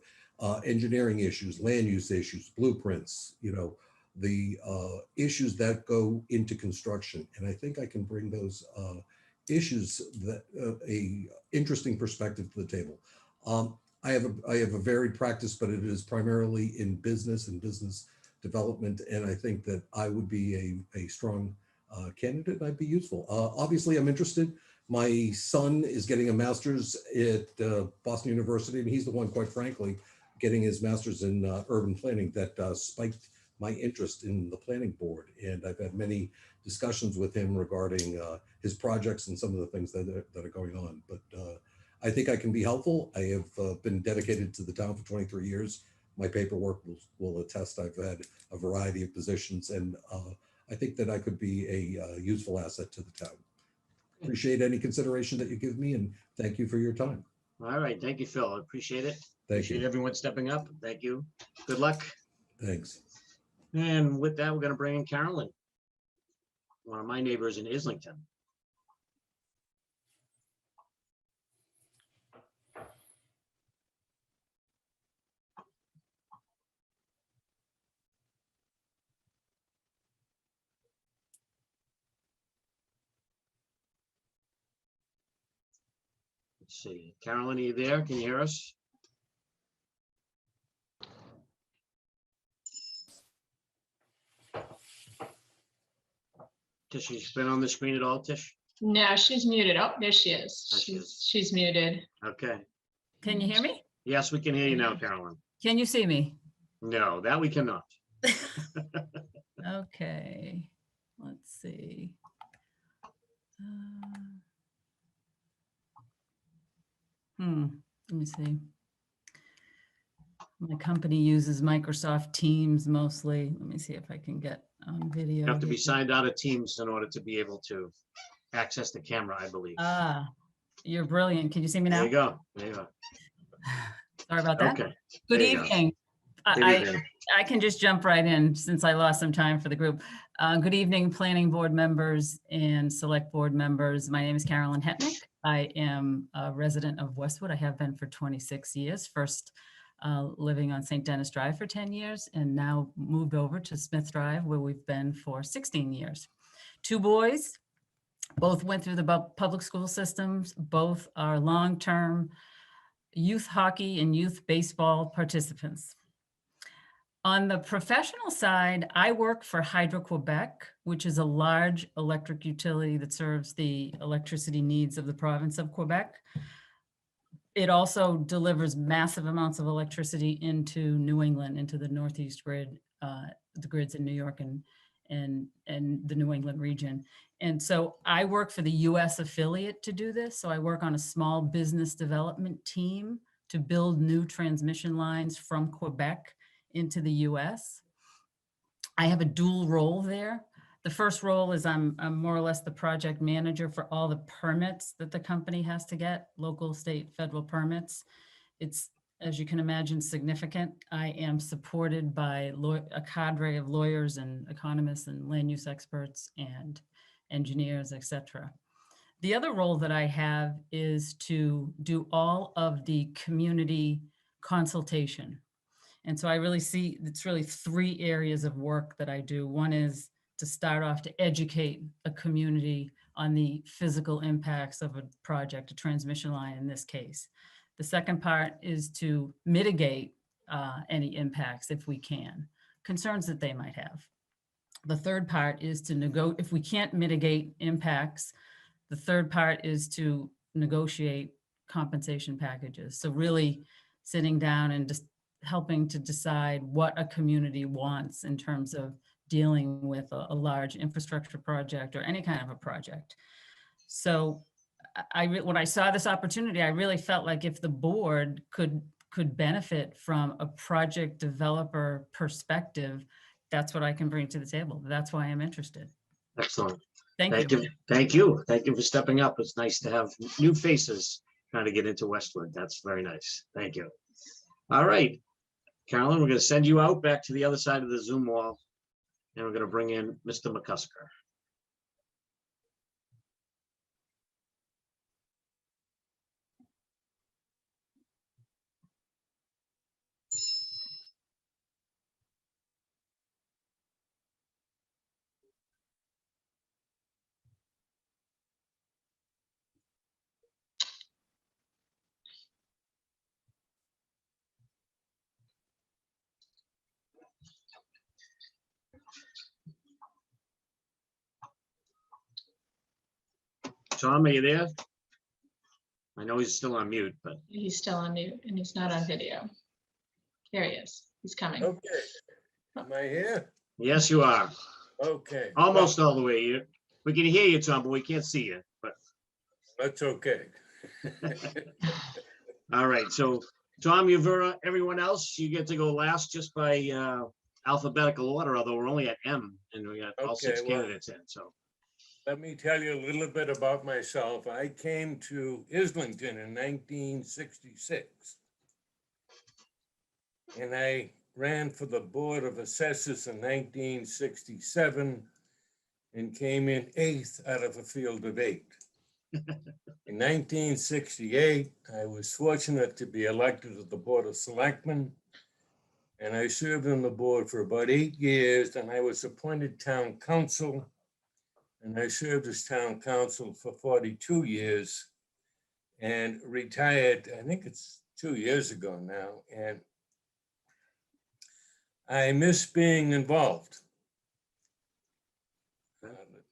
engineering issues, land use issues, blueprints, the issues that go into construction. And I think I can bring those issues that a interesting perspective to the table. I have a varied practice, but it is primarily in business and business development. And I think that I would be a strong candidate. I'd be useful. Obviously, I'm interested. My son is getting a master's at Boston University, and he's the one, quite frankly, getting his master's in urban planning that spiked my interest in the planning board. And I've had many discussions with him regarding his projects and some of the things that are going on. But I think I can be helpful. I have been dedicated to the town for 23 years. My paperwork will attest I've had a variety of positions, and I think that I could be a useful asset to the town. Appreciate any consideration that you give me, and thank you for your time. All right, thank you, Phil. I appreciate it. Thank Appreciate you. everyone stepping up. Thank you. Good luck. Thanks. And with that, we're going to bring in Carolyn, one of my neighbors in Islington. Let's see, Carolyn, are you there? Can you hear us? Tish, she's been on the screen at all, Tish? No, she's muted. Oh, there she is. There she is. She's muted. Okay. Can you hear me? Yes, we can hear you now, Carolyn. Can you see me? No, that we cannot. Okay, let's see. Let me see. My company uses Microsoft Teams mostly. Let me see if I can get on video. You have to be here. signed out of Teams in order to be able to access the camera, I believe. Ah, you're brilliant. Can you see me now? There you go. There you go. Sorry about that. Okay. Good There you go. evening. Good evening. I can just jump right in since I lost some time for the group. Good evening, planning board members and select board members. My name is Carolyn Hetnik. I am a resident of Westwood. I have been for 26 years, first living on St. Denis Drive for 10 years and now moved over to Smith Drive where we've been for 16 years. Two boys, both went through the public school systems. Both are long-term youth hockey and youth baseball participants. On the professional side, I work for Hydro-Quebec, which is a large electric utility that serves the electricity needs of the province of Quebec. It also delivers massive amounts of electricity into New England, into the Northeast grid, the grids in New York and the New England region. And so I work for the US affiliate to do this. So I work on a small business development team to build new transmission lines from Quebec into the US. I have a dual role there. The first role is I'm more or less the project manager for all the permits that the company has to get, local, state, federal permits. It's, as you can imagine, significant. I am supported by a cadre of lawyers and economists and land use experts and engineers, etc. The other role that I have is to do all of the community consultation. And so I really see it's really three areas of work that I do. One is to start off to educate a community on the physical impacts of a project, a transmission line in this case. The second part is to mitigate any impacts if we can, concerns that they might have. The third part is to if we can't mitigate impacts, the third part is to negotiate compensation packages. So really sitting down and just helping to decide what a community wants in terms of dealing with a large infrastructure project or any kind of a project. So when I saw this opportunity, I really felt like if the board could benefit from a project developer perspective, that's what I can bring to the table. That's why I'm interested. Excellent. Thank you. Thank you. Thank you for stepping up. It's nice to have new faces trying to get into Westwood. That's very nice. Thank you. All right, Carolyn, we're going to send you out back to the other side of the Zoom wall, and we're going to bring in Mr. Mccusker. Tom, are you there? I know he's still on mute, but. He's still on mute and he's not on video. There he is. He's coming. Okay. Am I here? Yes, you are. Okay. Almost all the way here. We can hear you, Tom, but we can't see you. But that's okay. All right. So, Tom, everyone else, you get to go last just by alphabetical order, although we're only at M and we got all six candidates in. So. Let me tell you a little bit about myself. I came to Islington in 1966. And I ran for the Board of Assessors in 1967 and came in 8th out of a field of 8. In 1968, I was fortunate to be elected to the Board of Selectmen, and I served on the board for about 8 years, and I was appointed town council. And I served as town council for 42 years. and retired, I think it's 2 years ago now, and I miss being involved.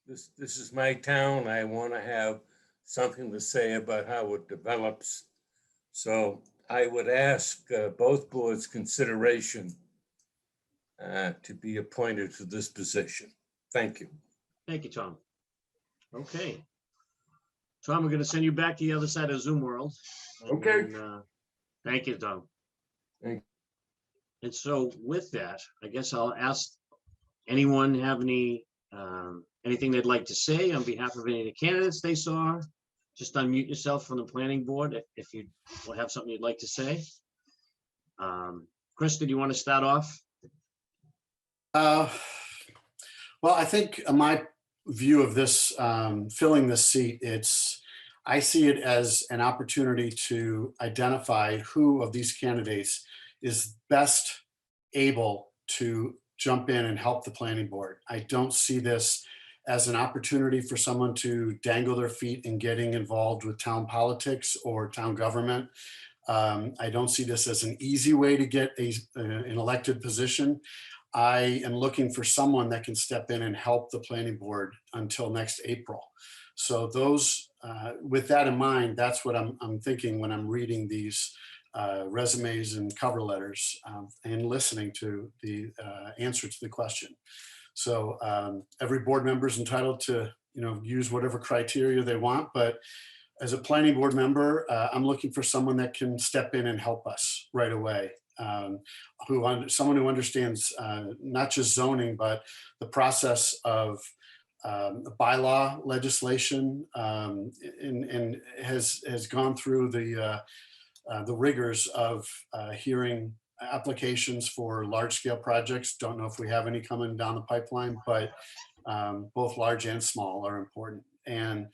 This is my town. I want to have something to say about how it develops. So I would ask both boards' consideration to be appointed to this position. Thank you. Thank you, Tom. Okay. Tom, we're going to send you back to the other side of Zoom world. Okay. And, thank you, Tom. Thank And so with that, I guess I'll ask anyone have any anything they'd like to say on behalf of any of the candidates they saw. Just unmute yourself from the planning board if you will have something you'd like to say. Chris, did you want to start off? Well, I think my view of this, filling this seat, I see it as an opportunity to identify who of these candidates is best able to jump in and help the planning board. I don't see this as an opportunity for someone to dangle their feet in getting involved with town politics or town government. I don't see this as an easy way to get an elected position. I am looking for someone that can step in and help the planning board until next April. So with that in mind, that's what I'm thinking when I'm reading these resumes and cover letters and listening to the answer to the question. So every board member is entitled to, use whatever criteria they want. But as a planning board member, I'm looking for someone that can step in and help us right away. Someone who understands not just zoning, but the process of bylaw legislation and has gone through the rigors of hearing applications for large scale projects. Don't know if we have any coming down the pipeline, but both large and small are important. And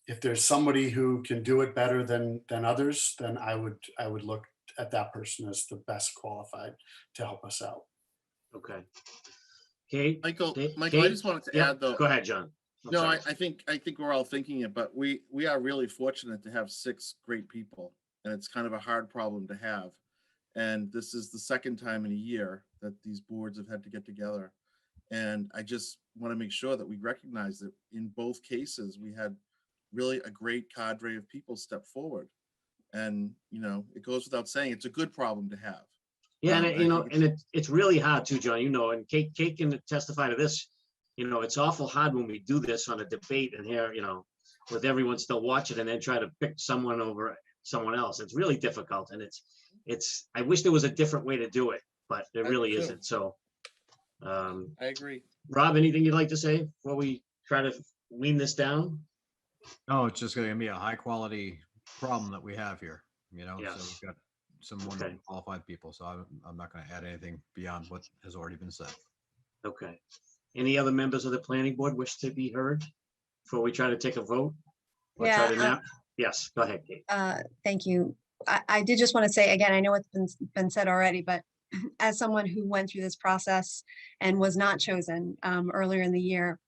if there's somebody who can do it better than others, then I would look at that person as the best qualified to help us out. Okay. Kate? Michael, Kate? I just wanted to add though. Go ahead, John. No, I think we're all thinking it, but we are really fortunate to have 6 great people, and it's kind of a hard problem to have. And this is the second time in a year that these boards have had to get together. And I just want to make sure that we recognize that in both cases, we had really a great cadre of people step forward. And, it goes without saying, it's a good problem to have. Yeah, and it's really hard too, John, and Kate can testify to this. It's awful hard when we do this on a debate and here, with everyone still watching and then try to pick someone over someone else. It's really difficult. And I wish there was a different way to do it, but there really isn't. So I agree. Rob, anything you'd like to say before we try to wean this down? No, it's just going to be a high quality problem that we have here, Yes. So we've got some wonderful qualified people. So I'm not going to add anything beyond what has already been said. Okay. Any other members of the planning board wish to be heard before we try to take a vote? Yes, go ahead, Kate. Thank you. I did just want to say, again, I know it's been said already, but as someone who went through this process and was not chosen earlier in the year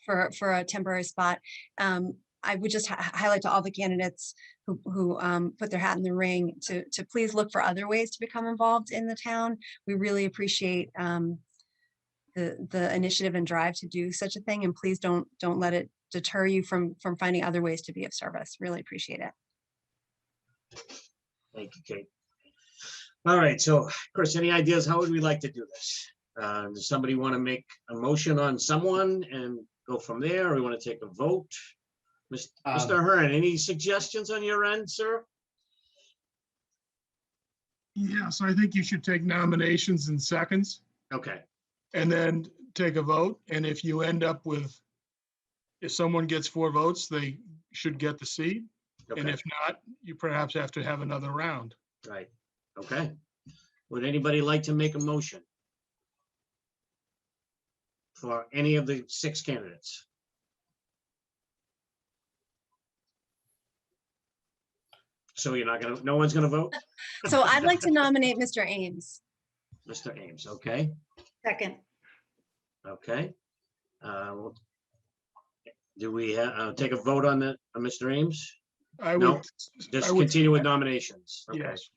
for a temporary spot, I would just highlight to all the candidates who put their hat in the ring to please look for other ways to become involved in the town. We really appreciate the initiative and drive to do such a thing, and please don't let it deter you from finding other ways to be of service. Really appreciate it. Thank you, Kate. All right, so Chris, any ideas? How would we like to do this? Does somebody want to make a motion on someone and go from there, or we want to take a vote? Mr. Hearn, any suggestions on your end, sir? Yes, I think you should take nominations in seconds. Okay. And then take a vote. And if you end up if someone gets 4 votes, they should get the seat. Okay. And if not, you perhaps have to have another round. Right. Okay. Would anybody like to make a motion for any of the 6 candidates? So no one's gonna vote? So I'd like to nominate Mr. Ames. Mr. Ames, okay. Second. Okay. Do we take a vote on that, Mr. Ames? I No, would. just I would- continue with nominations. Okay. Yes.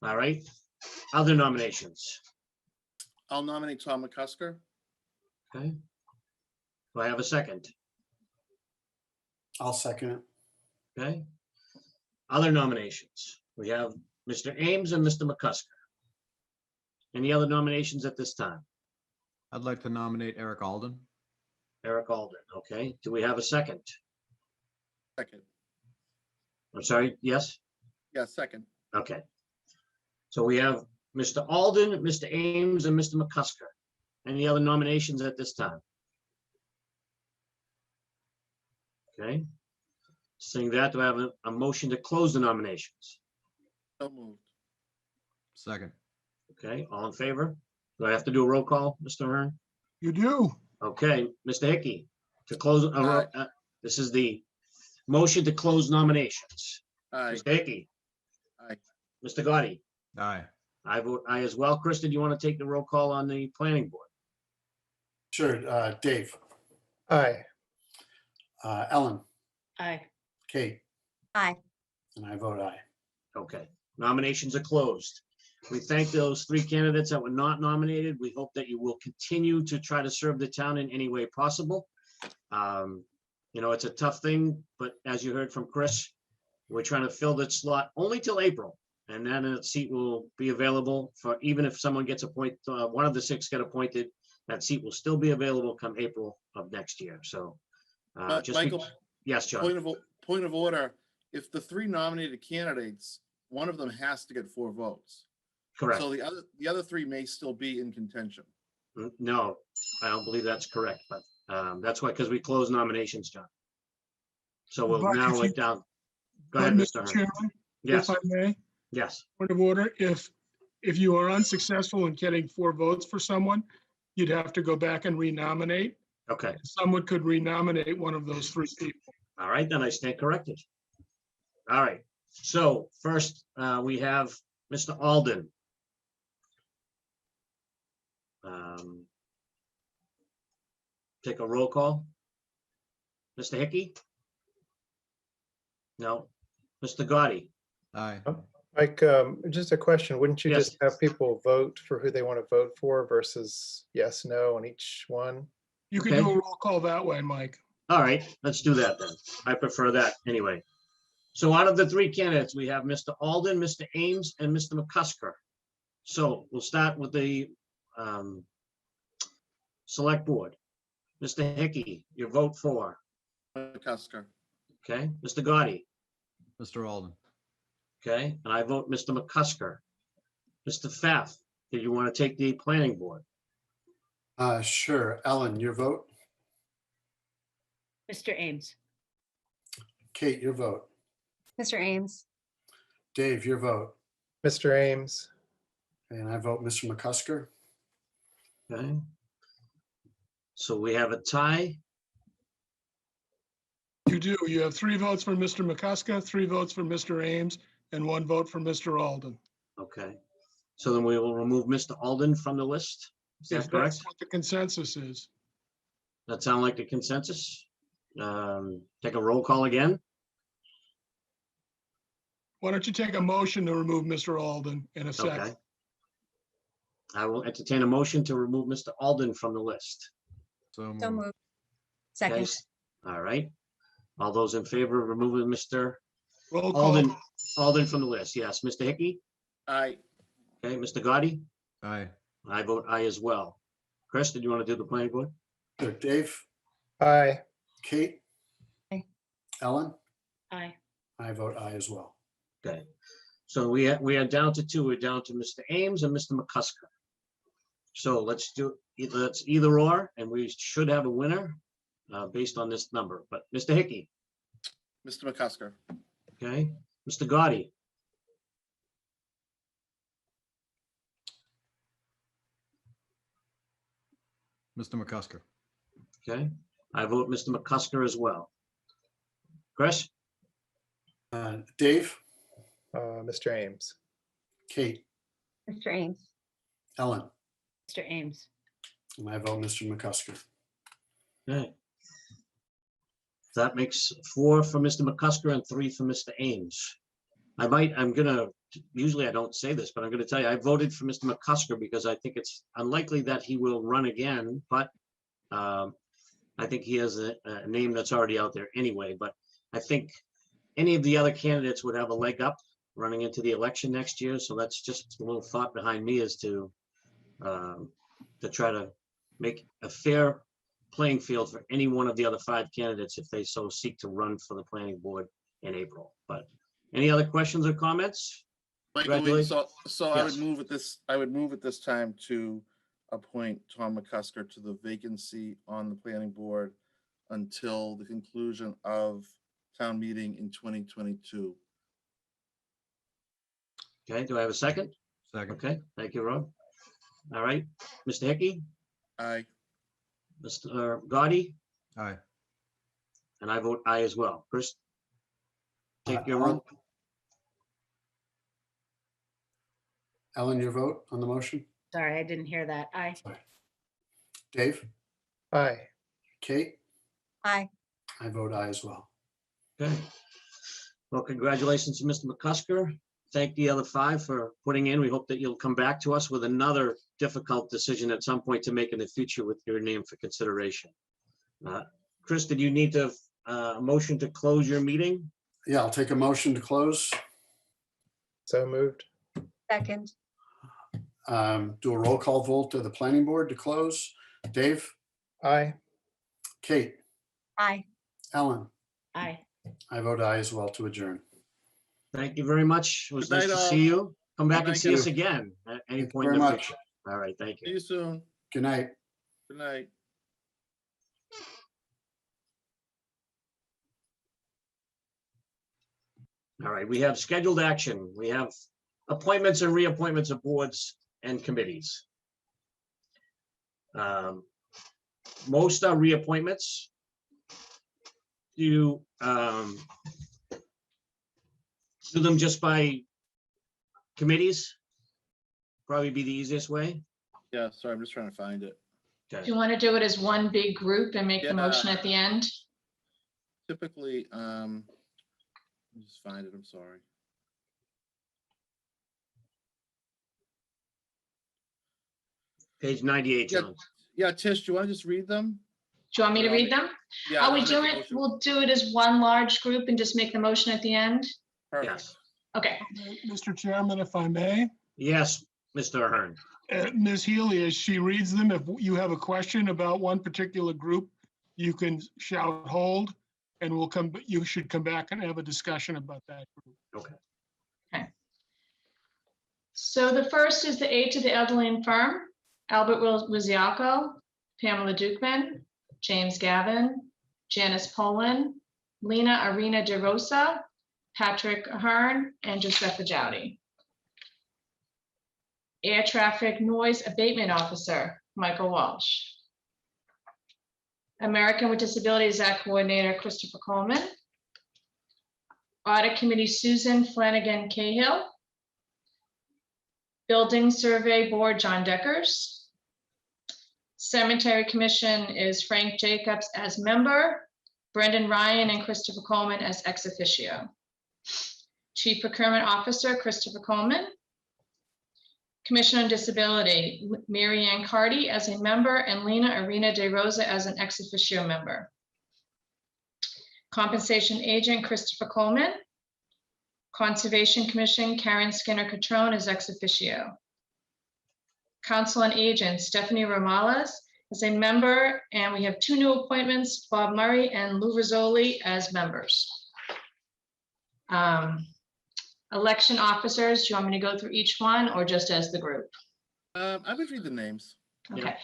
All right. Other nominations. I'll nominate Tom McCusker. Okay. Do I have a second? I'll second it. Okay. Other nominations. We have Mr. Ames and Mr. McCusker. Any other nominations at this time? I'd like to nominate Eric Alden. Eric Alden, okay. Do we have a second? Second. I'm sorry, yes? Yeah, second. Okay. So we have Mr. Alden, Mr. Ames, and Mr. McCusker. Any other nominations at this time? Okay. Seeing that, do I have a motion to close the nominations? So moved. Second. Okay, all in favor? Do I have to do a roll call, Mr. Hearn? You do. Okay, Mr. Hickey, to close, this is the motion to close nominations. Aye. Mr. Hickey? Aye. Mr. Gotti? Aye. I vote aye as well. Kristen, do you want to take the roll call on the planning board? Sure, Dave, Aye. Ellen, Aye. Kate, Aye. and I vote aye. Okay, nominations are closed. We thank those three candidates that were not nominated. We hope that you will continue to try to serve the town in any way possible. You know, it's a tough thing, but as you heard from Chris, we're trying to fill that slot only till April. And then a seat will be available for, even if someone gets appointed, one of the six get appointed, that seat will still be available come April of next year. So just be- Michael, yes, John. point of order. If the three nominated candidates, one of them has to get 4 votes. Correct. So the other 3 may still be in contention. No, I don't believe that's correct, but that's why, because we closed nominations, John. So we'll But narrow if you- it down. Go But ahead, Mr. Mr. Hearn. Chairman, Yes, if I may, yes, point of order, if you are unsuccessful in getting 4 votes for someone, you'd have to go back and renominate. okay. Someone could renominate one of those 3 people. All right, then I stand corrected. All right, so first we have Mr. Alden. Take a roll call. Mr. Hickey? No. Mr. Gotti? Aye. Mike, just a question. Wouldn't you Yes. just have people vote for who they want to vote for versus yes, no on each one? You could Okay. do a roll call that way, Mike. All right, let's do that then. I prefer that anyway. So out of the 3 candidates, we have Mr. Alden, Mr. Ames, and Mr. McCusker. So we'll start with the select board. Mr. Hickey, your vote for, McCusker. okay? Mr. Gotti, Mr. Alden. okay? And I vote Mr. McCusker. Mr. Pfaff, do you want to take the planning board? Sure, Ellen, your vote. Mr. Ames. Kate, your vote. Mr. Ames. Dave, your vote. Mr. Ames. And I vote Mr. McCusker. Okay. So we have a tie. You do. You have 3 votes for Mr. McCusker, 3 votes for Mr. Ames, and 1 vote for Mr. Alden. Okay. So then we will remove Mr. Alden from the list. Is that If correct? that's what the consensus is. That sound like the consensus? Take a roll call again. Why don't you take a motion to remove Mr. Alden in a Okay. second? I will entertain a motion to remove Mr. Alden from the list. So So moved. moved. Okay, Second. all right. All those in favor of removing Mr. Roll call. Alden from the list? Yes. Mr. Hickey? Aye. Okay, Mr. Gotti? Aye. I vote aye as well. Chris, did you want to do the planning board? Sure, Dave, Aye. Kate. Aye. Ellen, Aye. I vote aye as well. Okay. So we are down to 2. We're down to Mr. Ames and Mr. McCusker. So let's either or, and we should have a winner based on this number. But Mr. Hickey, Mr. McCusker. okay, Mr. Gotti, Mr. McCusker. okay. I vote Mr. McCusker as well. Chris, Dave, Mr. Ames. Kate, Mr. Ames. Ellen, Mr. Ames. and I vote Mr. McCusker. okay. That makes 4 for Mr. Mccusker and 3 for Mr. Ames. Usually I don't say this, but I'm gonna tell you, I voted for Mr. Mccusker because I think it's unlikely that he will run again, but I think he has a name that's already out there anyway, but I think any of the other candidates would have a leg up running into the election next year. So that's just a little thought behind me, is to try to make a fair playing field for any one of the other 5 candidates if they so seek to run for the planning board in April. But any other questions or comments? Michael, so I would Yes. move at this time to appoint Tom Mccusker to the vacancy on the planning board until the conclusion of town meeting in 2022. Okay, do I have a second? Second. Okay, thank you, Rob. All right, Mr. Hickey, Aye. Mr. Gotti, Aye. and I vote aye as well. Chris, take your roll. Ellen, your vote on the motion? Sorry, I didn't hear that. Aye. Dave? Aye. Kate? Aye. I vote aye as well. Okay. Well, congratulations to Mr. Mccusker. Thank the other 5 for putting in. We hope that you'll come back to us with another difficult decision at some point to make in the future with your name for consideration. Chris, did you need to a motion to close your meeting? Yeah, I'll take a motion to close. So moved. Second. Do a roll call vote to the planning board to close. Dave? Aye. Kate? Aye. Ellen? Aye. I vote aye as well to adjourn. Thank you very much. It was Good nice night, to all. see you. Come back and Thank see you. us again at any Thank you point in very the much. future. All right, thank See you. you soon. Good night. Good night. All right, we have scheduled action. We have appointments and reappointments of boards and committees. Most are reappointments. You do them just by committees? Probably be the easiest way. Yeah, sorry, I'm just trying to find it. Do you want to do it as one big group and make the motion Yeah. at the end? Typically, let me just find it, I'm sorry. Page 98, Yeah. John. Yeah, Tish, do you want to just read them? Do you want me to read them? Yeah. Are we I'll make a doing it? motion. We'll do it as one large group and just make the motion at the end? Perfect. Yes. Okay. Mr. Chairman, if I may, Yes, Mr. Ahern. Ms. Healy, as she reads them, if you have a question about one particular group, you can shout hold, and you should come back and have a discussion about that group. Okay. So the first is the aide to the Adeline Firm, Albert Wizialko, Pamela Dukeman, James Gavin, Janice Poland, Lena Arena De Rosa, Patrick Ahern, and Josepha Jowdy. Air Traffic Noise Abatement Officer, Michael Walsh. American with Disabilities Act Coordinator, Christopher Coleman. Audit Committee, Susan Flanagan Cahill. Building Survey Board, John Deckers. Cemetery Commission is Frank Jacobs as member, Brendan Ryan and Christopher Coleman as ex officio. Chief Procurement Officer, Christopher Coleman. Commission on Disability, Mary Ann Cardy as a member and Lena Arena De Rosa as an ex officio member. Compensation Agent, Christopher Coleman. Conservation Commission, Karen Skinner-Catrone as ex officio. Council on Agent, Stephanie Romales as a member, and we have 2 new appointments, Bob Murray and Lou Rizzoli as members. Election officers, do you want me to go through each one or just as the group? I would read the names. Okay.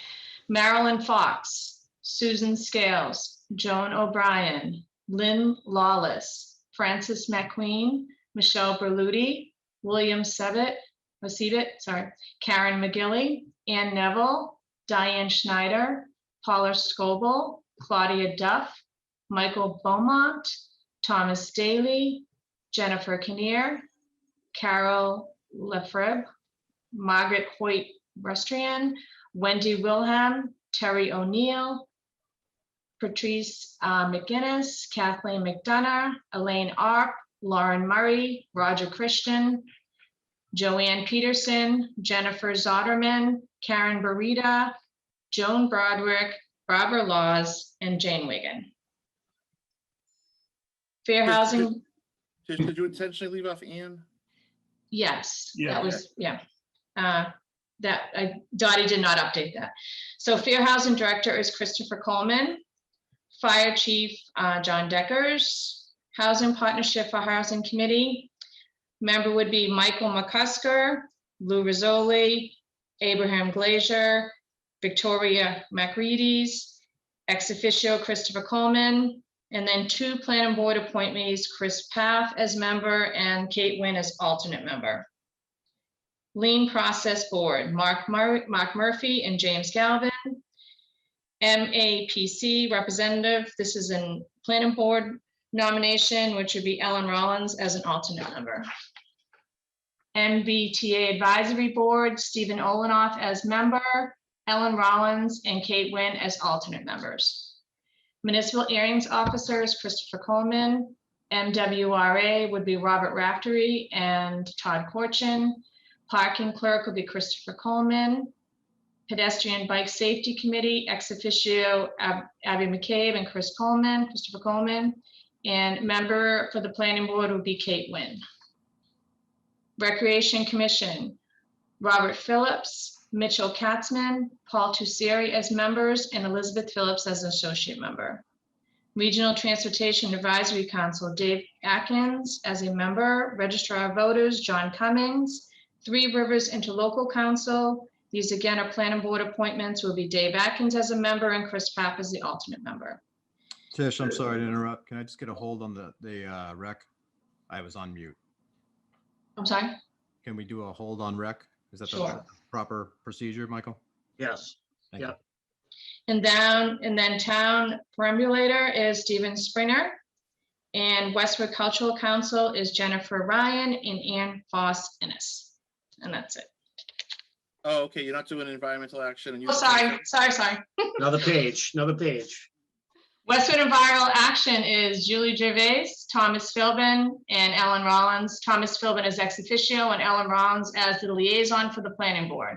Marilyn Fox, Susan Scales, Joan O'Brien, Lynn Lawless, Frances McQueen, Michelle Berluti, William Sevitt, Karen McGilly, Ann Neville, Diane Schneider, Paula Scoble, Claudia Duff, Michael Beaumont, Thomas Daly, Jennifer Kinnear, Carol Lefebvre, Margaret Hoyt Rustrian, Wendy Wilhelm, Terry O'Neill, Patrice McGinnis, Kathleen McDonough, Elaine Arp, Lauren Murray, Roger Christian, Joanne Peterson, Jennifer Zotterman, Karen Barita, Joan Broderick, Barbara Laws, and Jane Wigan. Fair housing, Did you intentionally leave off Ian? yes, Yeah. that was, yeah. Dottie did not update that. So Fair Housing Director is Christopher Coleman. Fire Chief, John Deckers. Housing Partnership for Housing Committee. Member would be Michael Mccusker, Lou Rizzoli, Abraham Glazier, Victoria Macready's, ex officio Christopher Coleman, and then 2 planning board appointees, Chris Paff as member and Kate Wynn as alternate member. Lean Process Board, Mark Murphy and James Galvin. MAPC representative, this is a planning board nomination, which would be Ellen Rollins as an alternate member. MBTA Advisory Board, Stephen Olenoff as member, Ellen Rollins and Kate Wynn as alternate members. Municipal Hearings Officer is Christopher Coleman. MWRA would be Robert Raftery and Todd Corchin. Parking Clerk would be Christopher Coleman. Pedestrian Bike Safety Committee, ex officio Abby McCabe and Christopher Coleman. And member for the planning board would be Kate Wynn. Recreation Commission, Robert Phillips, Mitchell Katzman, Paul Tusseri as members, and Elizabeth Phillips as an associate member. Regional Transportation Advisory Council, Dave Atkins as a member. Registrar of Voters, John Cummings. Three Rivers Interlocal Council. These again are planning board appointments. Will be Dave Atkins as a member and Chris Papp as the alternate member. Tish, I'm sorry to interrupt. Can I just get a hold on the rec? I was on mute. I'm sorry? Can we do a hold on rec? Is that the Sure. proper procedure, Michael? Yes. Thank you. Yep. And then town perambulator is Stephen Springer. And Westwood Cultural Council is Jennifer Ryan and Ann Foss Innes. And that's it. Oh, okay, you're not doing environmental action and you. Oh, sorry. Another page. Westwood Environmental Action is Julie Gervais, Thomas Philbin, and Ellen Rollins. Thomas Philbin is ex officio and Ellen Rollins as the liaison for the planning board.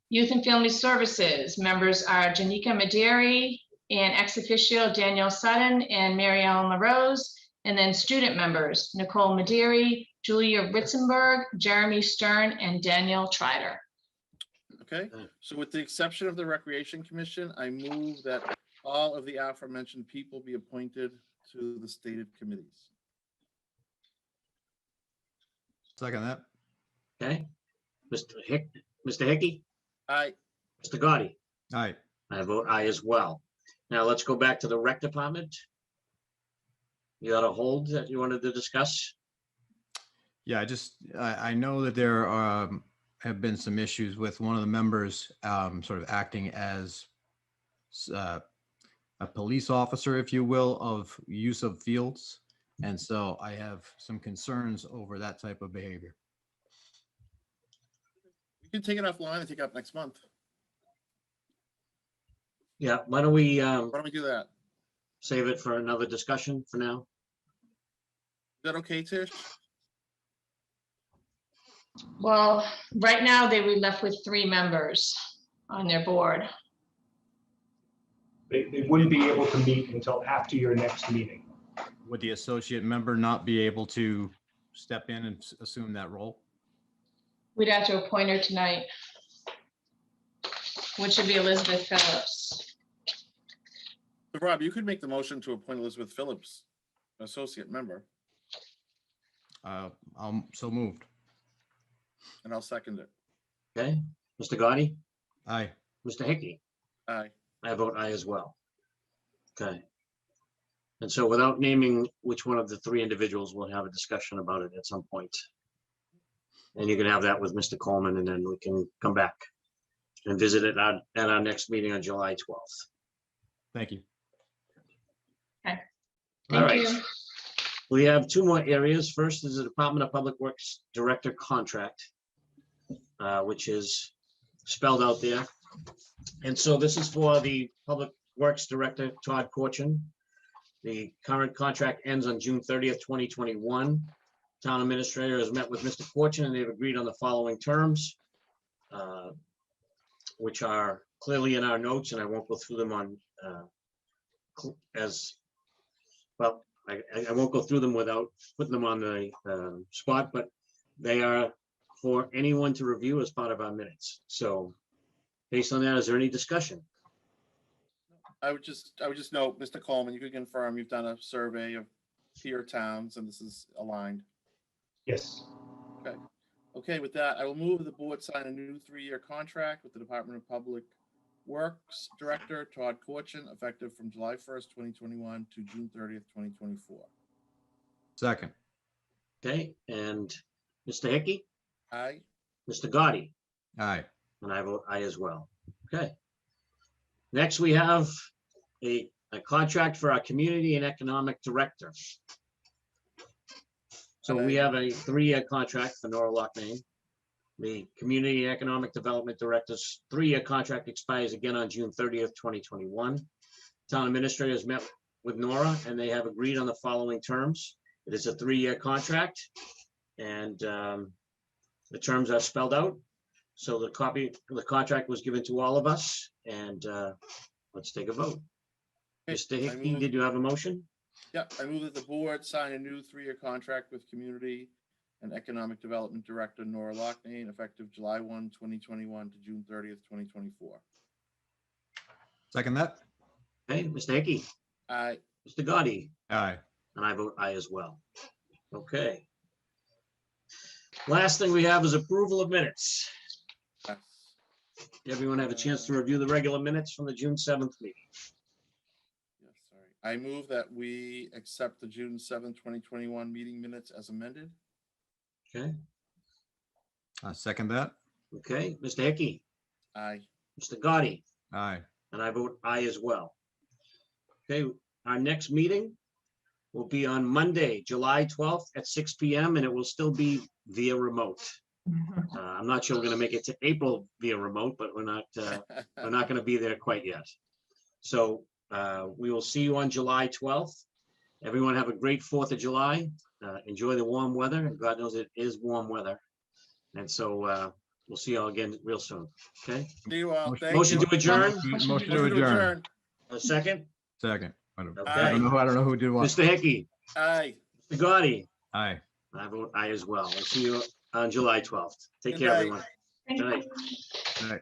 Youth and Family Services members are Janika Maderi and ex officio Danielle Sutton and Mary Ellen LaRose. And then student members, Nicole Maderi, Julia Ritzenberg, Jeremy Stern, and Daniel Trider. Okay, so with the exception of the Recreation Commission, I move that all of the aforementioned people be appointed to the stated committees. Second that. Okay. Mr. Hickey? Aye. Mr. Gotti? Aye. I vote aye as well. Now let's go back to the rec department. You got a hold that you wanted to discuss? Yeah, I know that there have been some issues with one of the members sort of acting as a police officer, if you will, of use of fields. And so I have some concerns over that type of behavior. You can take it offline and take it up next month. Yeah, why don't we do that? Save it for another discussion for now? Is that okay, Tish? Well, right now they were left with 3 members on their board. They wouldn't be able to meet until after your next meeting. Would the associate member not be able to step in and assume that role? We'd have to appoint her tonight, which would be Elizabeth Phillips. So Rob, you could make the motion to appoint Elizabeth Phillips, associate member, I'm so moved. and I'll second it. Okay, Mr. Gotti? Aye. Mr. Hickey? Aye. I vote aye as well. Okay. And so without naming which one of the 3 individuals, we'll have a discussion about it at some point. And you can have that with Mr. Coleman, and then we can come back and visit it at our next meeting on July 12th. Thank you. Okay. All Thank right. you. We have 2 more areas. First is the Department of Public Works Director contract, which is spelled out there. And so this is for the Public Works Director Todd Corchin. The current contract ends on June 30th, 2021. Town Administrator has met with Mr. Corchin and they've agreed on the following terms, which are clearly in our notes, and I won't go through them on as well. I won't go through them without putting them on the spot, but they are for anyone to review as part of our minutes. So based on that, is there any discussion? I would just note, Mr. Coleman, you could confirm you've done a survey of peer towns and this is aligned. Yes. Okay. Okay, with that, I will move the board sign a new 3-year contract with the Department of Public Works Director Todd Corchin, effective from July 1st, 2021 to June 30th, 2024. Second. Okay, and Mr. Hickey, Aye. Mr. Gotti, Aye. and I vote aye as well. Okay. Next, we have a contract for our Community and Economic Director. So we have a 3-year contract for Nora Lockname. The Community and Economic Development Director's 3-year contract expires again on June 30th, 2021. Town Administrator has met with Nora and they have agreed on the following terms. It is a 3-year contract and the terms are spelled out. So the copy of the contract was given to all of us and let's take a vote. Mr. Hickey, did you have a motion? Yeah, I move that the board sign a new 3-year contract with Community and Economic Development Director Nora Lockname, effective July 1, 2021 to June 30th, 2024. Second that. Okay, Mr. Hickey. Aye. Mr. Gotti. Aye. And I vote aye as well. Okay. Last thing we have is approval of minutes. Everyone have a chance to review the regular minutes from the June 7th meeting. Yes, sorry. I move that we accept the June 7th, 2021 meeting minutes as amended. Okay. Second that. Okay, Mr. Hickey. Aye. Mr. Gotti. Aye. And I vote aye as well. Okay, our next meeting will be on Monday, July 12th at 6 p.m. and it will still be via remote. I'm not sure we're going to make it to April via remote, but we're not going to be there quite yet. So we will see you on July 12th. Everyone have a great 4th of July. Enjoy the warm weather. And God knows it is warm weather. And so we'll see you all again real soon. Okay. See you all. Thank Motion you. to adjourn. Motion to adjourn. A second. Second. I don't Okay. know who did what. Mr. Hickey. Aye. Mr. Gotti. Aye. I vote aye as well. We'll see you on July 12th. Take Good care, night. everyone. Good night. All right.